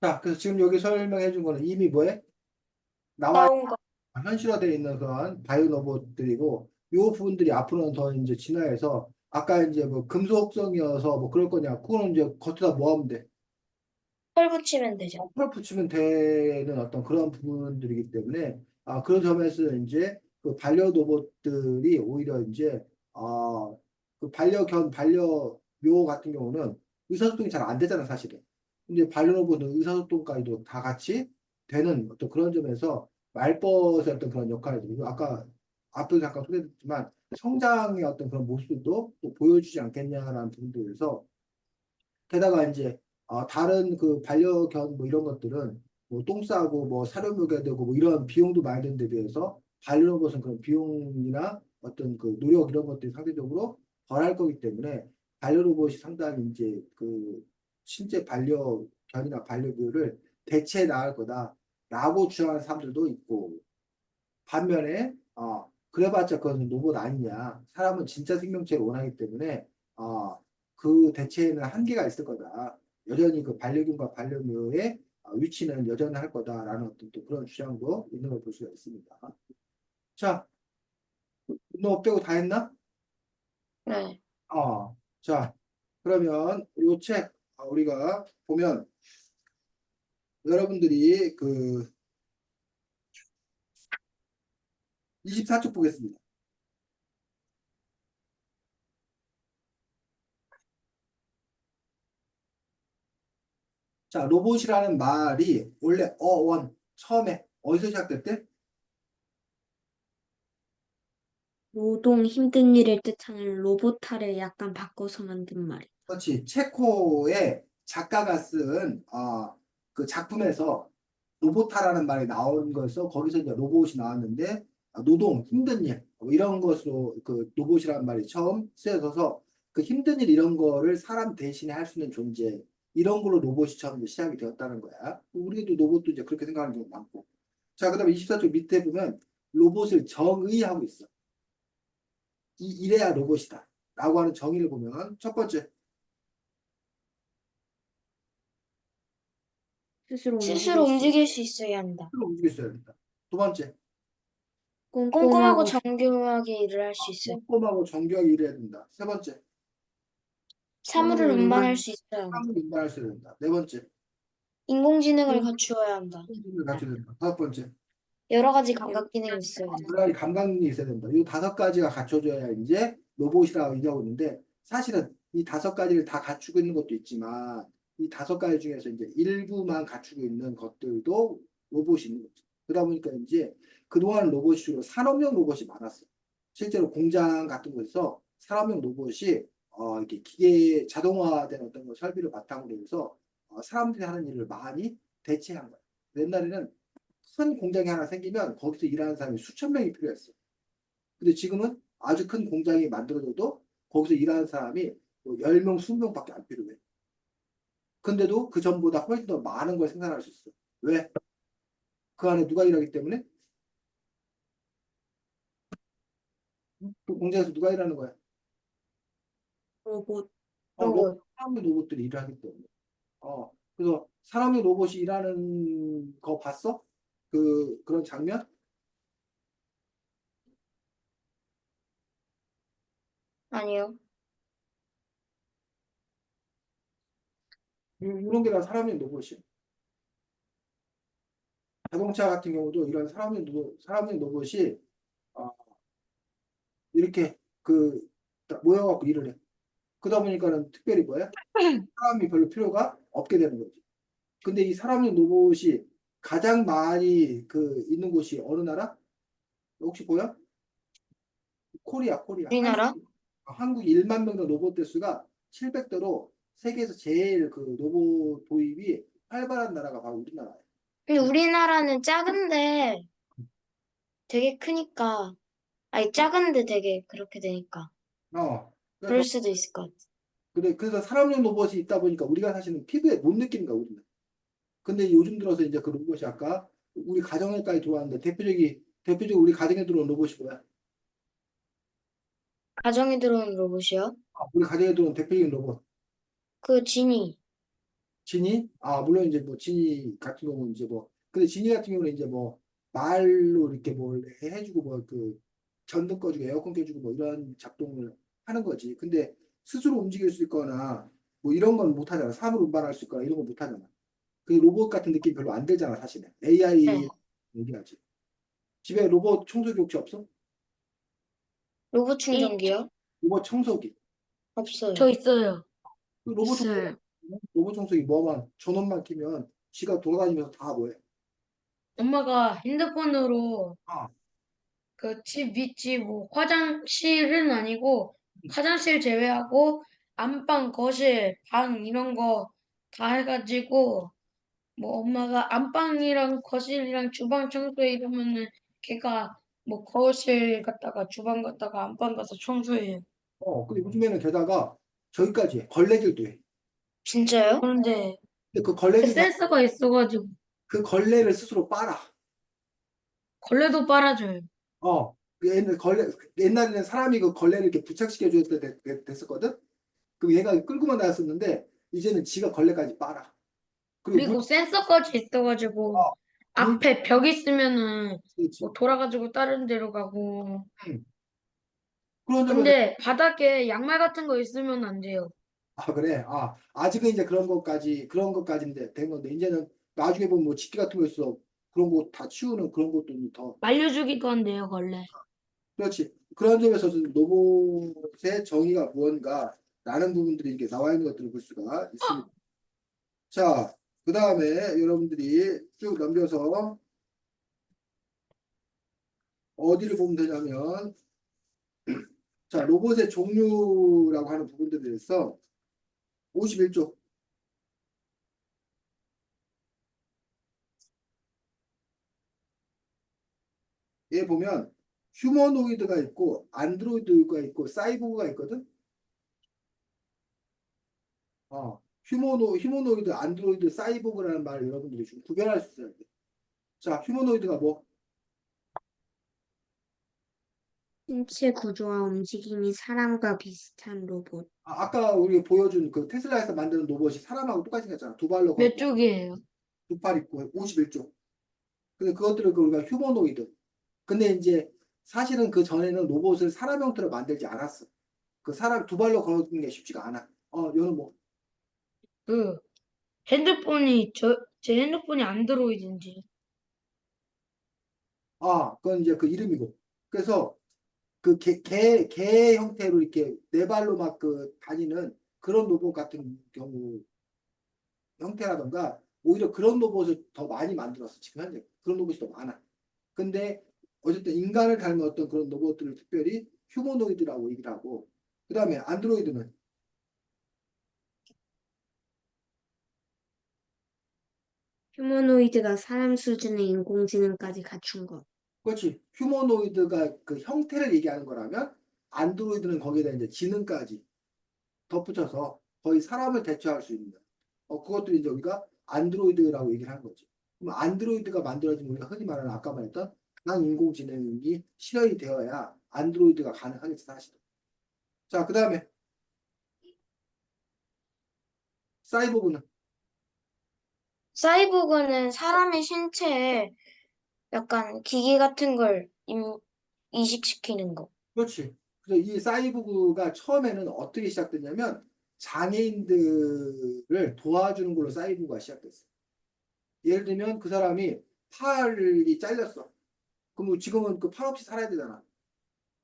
자, 그래서 지금 여기 설명해 준 거는 이미 뭐에? 나온 거. 현실화되어 있는 그런 바이오 로봇들이고, 요 부분들이 앞으로는 더 이제 진화해서, 아까 이제 뭐 금속성이어서 뭐 그럴 거냐, 그거는 이제 겉에다 뭐 하면 돼? 펄 붙이면 되죠. 펄 붙이면 되는 어떤 그런 부분들이기 때문에, 그런 점에서 이제 그 반려 로봇들이 오히려 이제, 그 반려묘 같은 경우는 의사소통이 잘 안 되잖아, 사실은. 근데 반려로봇은 의사소통까지도 다 같이 되는 어떤 그런 점에서 말벗의 어떤 그런 역할을 그리고 아까 앞에서 잠깐 소개했지만 성장의 어떤 그런 모습도 또 보여주지 않겠냐라는 부분들에서 게다가 이제 다른 그 반려견 뭐 이런 것들은 뭐 똥 싸고 뭐 사료 먹여야 되고 뭐 이런 비용도 많이 드는 데 비해서 반려로봇은 그런 비용이나 어떤 그 노력 이런 것들이 상대적으로 덜할 거기 때문에 반려로봇이 상당히 이제 그 실제 반려견이나 반려묘를 대체해 나갈 거다라고 주장하는 사람들도 있고 반면에 그래봤자 그건 로봇 아니냐. 사람은 진짜 생명체를 원하기 때문에 그 대체에는 한계가 있을 거다. 여전히 그 반려견과 반려묘의 위치는 여전히 할 거다라는 어떤 또 그런 주장도 있는 걸 볼 수가 있습니다. 자, 너 빼고 다 했나? 네. 자, 그러면 이 책 우리가 보면 여러분들이 그 24쪽 보겠습니다. 자, 로봇이라는 말이 원래 어원 처음에 어디서 시작됐대? 노동 힘든 일을 뜻하는 로보타를 약간 바꿔서 만든 말이야. 그렇지. 체코의 작가가 쓴 그 작품에서 로보타라는 말이 나온 거에서 거기서 이제 로봇이 나왔는데 노동, 힘든 일 이런 것으로 그 로봇이라는 말이 처음 쓰여져서 그 힘든 일 이런 거를 사람 대신에 할 수 있는 존재 이런 걸로 로봇이 처음 이제 시작이 되었다는 거야. 우리도 로봇도 이제 그렇게 생각하는 경우가 많고. 자, 그다음에 24쪽 밑에 보면 로봇을 정의하고 있어. 이래야 로봇이다. 라고 하는 정의를 보면 첫 번째 스스로 움직일 수 있어야 한다. 스스로 움직일 수 있어야 된다. 두 번째 꼼꼼하고 정교하게 일을 할 수 있어요. 꼼꼼하고 정교하게 일해야 된다. 세 번째 사물을 운반할 수 있어야 한다. 사물을 운반할 수 있어야 된다. 네 번째 인공지능을 갖추어야 한다. 인공지능을 갖춰야 된다. 다섯 번째 여러 가지 감각 기능이 있어야 한다. 여러 가지 감각이 있어야 된다. 이 다섯 가지가 갖춰져야 이제 로봇이라고 얘기하고 있는데 사실은 이 다섯 가지를 다 갖추고 있는 것도 있지만 이 다섯 가지 중에서 이제 일부만 갖추고 있는 것들도 로봇이 있는 거죠. 그러다 보니까 이제 그동안 로봇이 주로 산업용 로봇이 많았어. 실제로 공장 같은 곳에서 산업용 로봇이 이렇게 기계 자동화된 어떤 거 설비를 바탕으로 해서 사람들이 하는 일을 많이 대체한 거예요. 옛날에는 큰 공장이 하나 생기면 거기서 일하는 사람이 수천 명이 필요했어. 근데 지금은 아주 큰 공장이 만들어져도 거기서 일하는 사람이 뭐 10명, 20명밖에 안 필요해. 근데도 그 전보다 훨씬 더 많은 걸 생산할 수 있어. 왜? 그 안에 누가 일하기 때문에? 그 공장에서 누가 일하는 거야? 로봇. 사람의 로봇들이 일을 하기 때문에. 그래서 사람의 로봇이 일하는 거 봤어? 그런 장면? 아니요. 이런 게 다 사람의 로봇이야. 자동차 같은 경우도 이런 사람의 로봇이 이렇게 모여갖고 일을 해. 그러다 보니까는 특별히 뭐야? 사람이 별로 필요가 없게 되는 거지. 근데 이 사람의 로봇이 가장 많이 있는 곳이 어느 나라? 혹시 보여? 코리아. 우리나라? 한국 1만 명 로봇 대수가 700대로 세계에서 제일 로봇 도입이 활발한 나라가 바로 우리나라예요. 근데 우리나라는 작은데 되게 크니까, 아니, 작은데 되게 그렇게 되니까. 그럴 그래서 수도 있을 것 같아. 그래서 사람용 로봇이 있다 보니까 우리가 사실은 피부에 못 느끼는 거야, 우리는. 근데 요즘 들어서 이제 그 로봇이 아까 우리 가정에까지 들어왔는데 대표적으로 우리 가정에 들어온 로봇이 뭐야? 가정에 들어온 로봇이요? 우리 가정에 들어온 대표적인 로봇. 그 지니. 지니? 물론 이제 뭐 지니 같은 경우는 이제 근데 지니 같은 경우는 이제 말로 이렇게 뭘 해주고 전등 꺼주고 에어컨 켜주고 이런 작동을 하는 거지. 근데 스스로 움직일 수 있거나 이런 건 못 하잖아. 사물 운반할 수 있거나 이런 건 못 하잖아. 그 로봇 같은 느낌 별로 안 들잖아, 사실은. AI 네. 얘기하지. 집에 로봇 청소기 혹시 없어? 로봇 충전기요? 로봇 청소기. 없어요. 저 있어요. 그 있어요. 로봇 청소기 전원만 키면 지가 돌아다니면서 다 뭐해? 엄마가 핸드폰으로 아. 그 집 윗집 뭐 화장실은 아니고 화장실 제외하고 안방, 거실, 방 이런 거 다 해가지고 뭐 엄마가 안방이랑 거실이랑 주방 청소해 이러면은 걔가 뭐 거실 갔다가 주방 갔다가 안방 가서 청소해요. 근데 요즘에는 게다가 저기까지 해. 걸레질도 해. 진짜요? 그런데 근데 그 걸레질 센서가 있어가지고 그 걸레를 스스로 빨아. 걸레도 빨아줘요. 옛날에는 사람이 그 걸레를 이렇게 부착시켜줘야 됐었거든? 그럼 얘가 끌고만 나왔었는데, 이제는 지가 걸레까지 빨아. 그리고 그리고 센서까지 있어가지고 물, 앞에 벽 있으면은 그렇지. 뭐 돌아가지고 다른 데로 가고. 그런 점에서, 근데 바닥에 양말 같은 거 있으면 안 돼요. 그래. 아직은 이제 그런 것까지 이제 된 건데, 이제는 나중에 보면 집게 같은 거 있어. 그런 거 다 치우는 그런 것도 더. 말려주기도 한대요, 걸레. 그렇지. 그런 점에서 로봇의 정의가 무언가라는 부분들이 이게 나와 있는 것들을 볼 수가 있습니다. 자, 그 다음에 여러분들이 쭉 넘겨서 어디를 보면 되냐면, 자, 로봇의 종류라고 하는 부분들에 대해서 51쪽. 얘 보면 휴머노이드가 있고 안드로이드가 있고 사이보그가 있거든. 휴머노이드, 안드로이드, 사이보그라는 말을 여러분들이 좀 구별할 수 있어야 돼. 자, 휴머노이드가 뭐? 신체 구조와 움직임이 사람과 비슷한 로봇. 아까 우리 보여준 그 테슬라에서 만드는 로봇이 사람하고 똑같이 생겼잖아. 두 발로 몇 걷고 쪽이에요? 두 팔 있고 51쪽. 근데 그것들을 우리가 휴머노이드. 근데 이제 사실은 그 전에는 로봇을 사람 형태로 만들지 않았어. 그 사람 두 발로 걸어주는 게 쉽지가 않아. 이거는 뭐? 그 제 핸드폰이 안드로이드인지. 그건 이제 그 이름이고. 그래서 그 개 형태로 이렇게 네 발로 막 다니는 그런 로봇 같은 경우 형태라던가 오히려 그런 로봇을 더 많이 만들었어. 지금 현재 그런 로봇이 더 많아. 근데 어쨌든 인간을 닮은 어떤 그런 로봇들을 특별히 휴머노이드라고 얘기를 하고, 그 다음에 안드로이드는 휴머노이드가 사람 수준의 인공지능까지 갖춘 것. 그렇지. 휴머노이드가 그 형태를 얘기하는 거라면 안드로이드는 거기에다 이제 지능까지 덧붙여서 거의 사람을 대체할 수 있는 그것도 이제 우리가 안드로이드라고 얘기를 하는 거지. 그럼 안드로이드가 만들어진 우리가 흔히 말하는 아까 말했던 인공지능이 실현이 되어야 안드로이드가 가능하겠지 사실은. 자, 그 다음에 사이보그는 사이보그는 사람의 신체에 약간 기계 같은 걸 이식시키는 거. 그렇지. 그래서 이 사이보그가 처음에는 어떻게 시작됐냐면 장애인들을 도와주는 걸로 사이보그가 시작됐어. 예를 들면 그 사람이 팔이 잘렸어. 그럼 지금은 그 팔 없이 살아야 되잖아.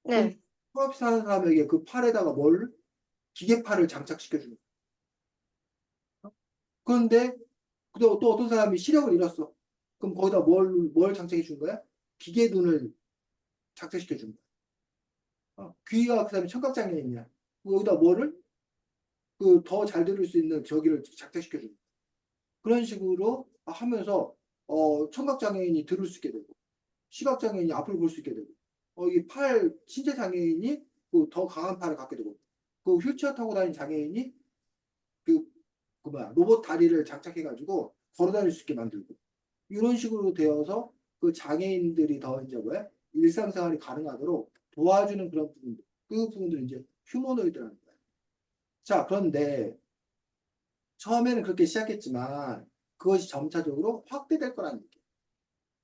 네. 팔 없이 사는 사람에게 그 팔에다가 뭘 기계팔을 장착시켜주는 거야. 그런데 또 어떤 사람이 시력을 잃었어. 그럼 거기다 뭘 장착해 준 거야? 기계 눈을 장착시켜 준 거야. 귀가 그 사람이 청각장애인이야. 여기다 뭐를 그 더 잘 들을 수 있는 저기를 장착시켜 준 거야. 그런 식으로 하면서 청각장애인이 들을 수 있게 되고 시각장애인이 앞을 볼 수 있게 되고 이 신체 장애인이 그 더 강한 팔을 갖게 되고 그 휠체어 타고 다니는 장애인이 로봇 다리를 장착해가지고 걸어 다닐 수 있게 만들고 이런 식으로 되어서 그 장애인들이 더 이제 일상생활이 가능하도록 도와주는 그런 부분들 그 부분들이 이제 휴머노이드라는 거예요. 자, 그런데 처음에는 그렇게 시작했지만 그것이 점차적으로 확대될 거라는 얘기예요.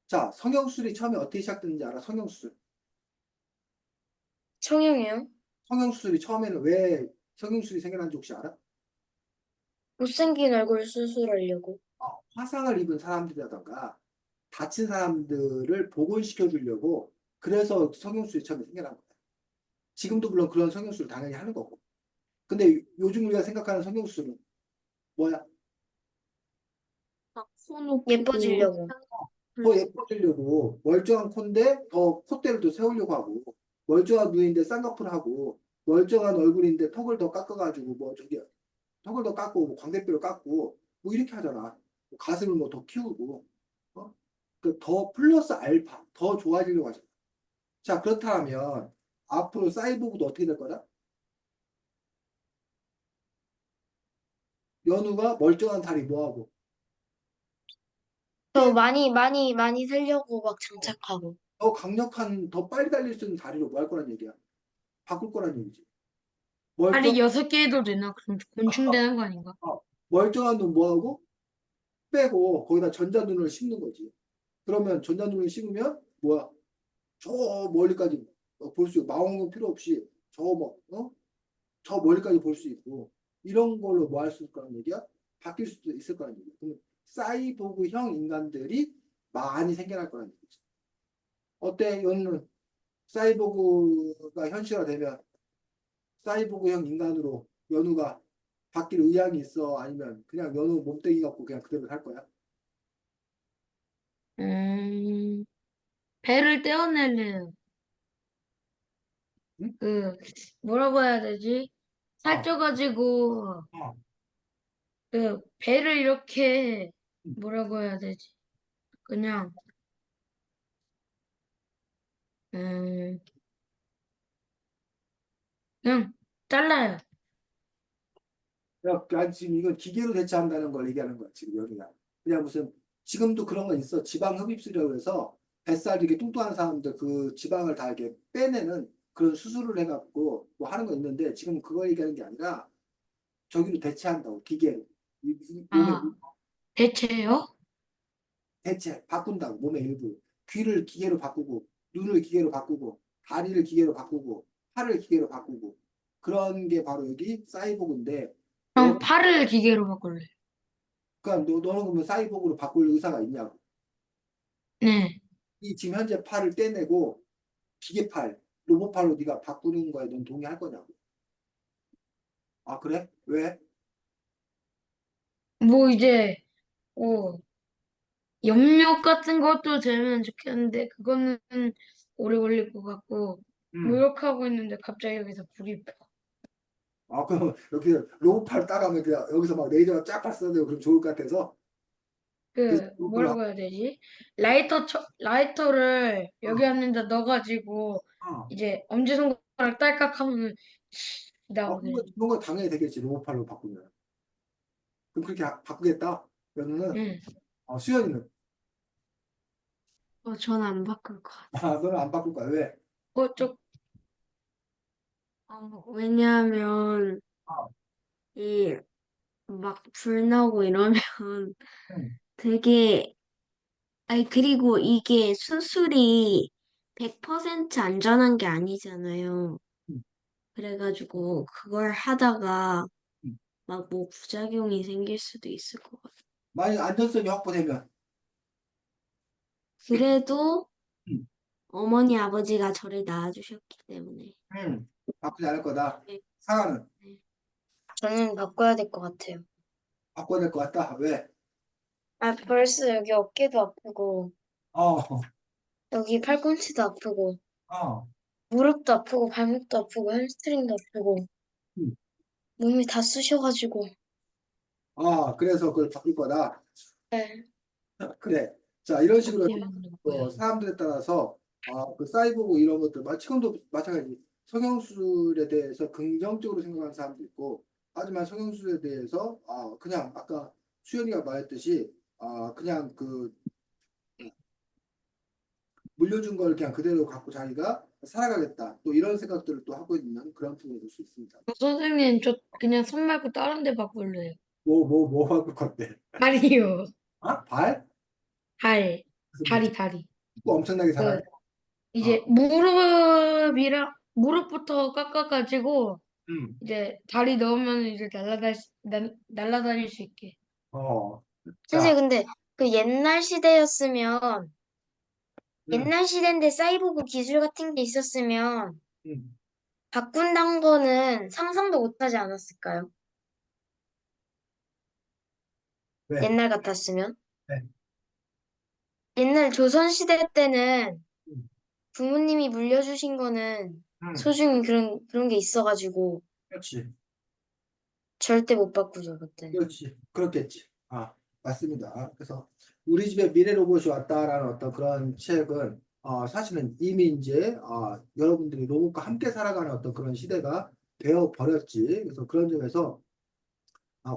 자, 성형수술이 처음에 어떻게 시작됐는지 알아? 성형수술. 성형이요? 성형수술이 처음에는 왜 성형수술이 생겨난지 혹시 알아? 못생긴 얼굴 수술하려고. 화상을 입은 사람들이라던가 다친 사람들을 복원시켜 주려고 그래서 성형수술이 처음에 생겨난 거야. 지금도 물론 그런 성형수술 당연히 하는 거고. 근데 요즘 우리가 생각하는 성형수술은 뭐야? 예뻐지려고. 더 예뻐지려고 멀쩡한 콘데 더 콧대를 더 세우려고 하고 멀쩡한 눈인데 쌍꺼풀 하고 멀쩡한 얼굴인데 턱을 더 깎아가지고 턱을 더 깎고 광대뼈를 깎고 이렇게 하잖아. 가슴을 더 키우고 더 플러스 알파 더 좋아지려고 하잖아. 자, 그렇다면 앞으로 사이보그도 어떻게 될 거다? 연우가 멀쩡한 다리 뭐하고 더 많이 살려고 막 장착하고. 더 강력한 더 빨리 달릴 수 있는 다리로 뭐 할 거란 얘기야? 바꿀 거란 얘기지. 팔이 6개 해도 되나? 그럼 곤충 되는 거 아닌가? 멀쩡한 눈 뭐하고 빼고 거기다 전자눈을 심는 거지. 그러면 전자눈을 심으면 뭐야? 저 멀리까지 볼 수 있고 망원경 필요 없이 저 멀리까지 볼 수 있고 이런 걸로 뭐 할 수 있을 거란 얘기야? 바뀔 수도 있을 거란 얘기야. 그러면 사이보그형 인간들이 많이 생겨날 거란 얘기지. 어때? 연우는 사이보그가 현실화되면 사이보그형 인간으로 연우가 바뀔 의향이 있어? 아니면 그냥 연우 몸뚱이 갖고 그냥 그대로 살 거야? 배를 떼어내는 응? 뭐라고 해야 되지? 살쪄가지고 배를 이렇게 뭐라고 해야 되지? 그냥 그냥 잘라요. 야, 지금 이건 기계로 대체한다는 걸 얘기하는 거야, 지금 여기가. 그냥 무슨, 지금도 그런 거 있어. 지방 흡입술이라고 해서 뱃살 이렇게 뚱뚱한 사람들 그 지방을 다 이렇게 빼내는 그런 수술을 해갖고 뭐 하는 거 있는데 지금 그거 얘기하는 게 아니라 저기로 대체한다고, 기계로. 몸의 대체요? 대체, 바꾼다고, 몸의 일부. 귀를 기계로 바꾸고, 눈을 기계로 바꾸고, 다리를 기계로 바꾸고, 팔을 기계로 바꾸고. 그런 게 바로 여기 사이보그인데, 그럼 팔을 기계로 바꿀래. 그러니까 너는 그러면 사이보그로 바꿀 의사가 있냐고. 네. 이 지금 현재 팔을 떼내고 기계팔, 로봇팔로 네가 바꾸는 거에 넌 동의할 거냐고. 아, 그래? 왜? 뭐 이제 염력 같은 것도 되면 좋겠는데 그거는 오래 걸릴 것 같고 노력하고 있는데 갑자기 여기서 불이 펴. 아, 그럼 여기 로봇팔 따가면 그냥 여기서 막 레이저가 쫙 발사되고 그럼 좋을 것 같아서 그 뭐라고 해야 되지? 라이터를 여기 하는 데 넣어가지고 이제 엄지손가락 딸깍하면은 나오네. 그런 거 당연히 되겠지. 로봇팔로 바꾸면. 그럼 그렇게 바꾸겠다? 그러면은 응. 수연이는 저는 안 바꿀 것 같아요. 너는 안 바꿀 거야. 왜? 왜냐하면 이 막 불 나고 이러면 응. 되게 그리고 이게 수술이 100% 안전한 게 아니잖아요. 응. 그래가지고 그걸 하다가 응. 막 뭐 부작용이 생길 수도 있을 것 같아요. 만약 안전성이 확보되면 그래도 응. 어머니 아버지가 저를 낳아주셨기 때문에. 바꾸지 않을 거다. 네. 상아는 저는 바꿔야 될 것 같아요. 바꿔야 될 것 같다. 왜? 벌써 여기 어깨도 아프고, 어, 여기 팔꿈치도 아프고, 어. 무릎도 아프고, 발목도 아프고, 햄스트링도 아프고, 응. 몸이 다 쑤셔가지고. 그래서 그걸 바꿀 거다. 네. 그래. 자, 이런 식으로 거야. 사람들에 따라서 그 사이보그 이런 것들, 지금도 마찬가지. 성형수술에 대해서 긍정적으로 생각하는 사람도 있고, 하지만 성형수술에 대해서 그냥 아까 수연이가 말했듯이 그냥 그 물려준 걸 그냥 그대로 갖고 자기가 살아가겠다. 또 이런 생각들을 또 하고 있는 그런 분이 될 수 있습니다. 선생님, 저 그냥 손 말고 다른 데 바꿀래요. 뭐 바꿀 건데? 다리요. 발? 다리. 또 엄청나게 살아. 이제 무릎부터 깎아가지고 이제 다리 넣으면 이제 날아다닐 수 있게. 선생님, 자, 근데 그 옛날 시대였으면, 옛날 시대인데 사이보그 기술 같은 게 있었으면, 바꾼다는 거는 상상도 못하지 않았을까요? 왜? 옛날 같았으면. 네. 옛날 조선시대 때는 부모님이 물려주신 거는 소중히 그런 게 있어가지고 그렇지. 절대 못 바꾸죠, 그때. 그렇지. 그렇겠지. 맞습니다. 그래서 우리 집에 미래 로봇이 왔다라는 어떤 그런 책은 사실은 이미 이제 여러분들이 로봇과 함께 살아가는 어떤 그런 시대가 되어 버렸지. 그래서 그런 점에서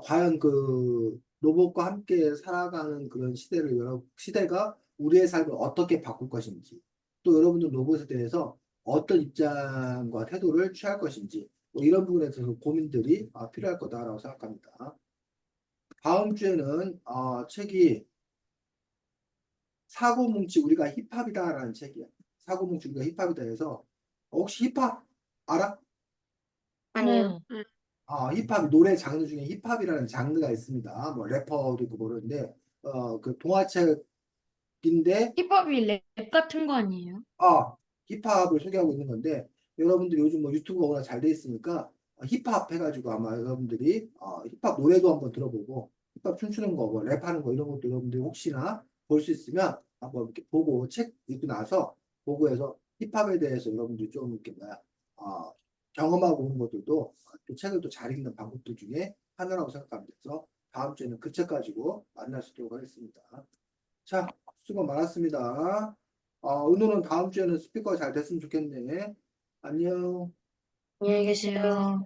과연 그 로봇과 함께 살아가는 그런 시대가 우리의 삶을 어떻게 바꿀 것인지, 또 여러분들 로봇에 대해서 어떤 입장과 태도를 취할 것인지, 뭐 이런 부분에 대해서 고민들이 필요할 거다라고 생각합니다. 다음 주에는 책이 사고뭉치 우리가 힙합이다라는 책이야. 사고뭉치 우리가 힙합이다 해서 혹시 힙합 알아? 아니요. 힙합 노래 장르 중에 힙합이라는 장르가 있습니다. 뭐 래퍼도 있고 모르는데 그 동화책인데 힙합이 랩 같은 거 아니에요? 힙합을 소개하고 있는 건데 여러분들이 요즘 뭐 유튜브가 워낙 잘 돼 있으니까 힙합 해가지고 아마 여러분들이 힙합 노래도 한번 들어보고 힙합 춤추는 거, 뭐 랩하는 거 이런 것도 여러분들이 혹시나 볼 수 있으면 한번 이렇게 보고 책 읽고 나서 보고 해서 힙합에 대해서 여러분들이 좀 이렇게 경험하고 오는 것들도 또 책을 또 잘 읽는 방법들 중에 하나라고 생각합니다. 그래서 다음 주에는 그 책 가지고 만날 수 있도록 하겠습니다. 자, 수고 많았습니다. 은호는 다음 주에는 스피커가 잘 됐으면 좋겠네. 안녕. 안녕히 계세요.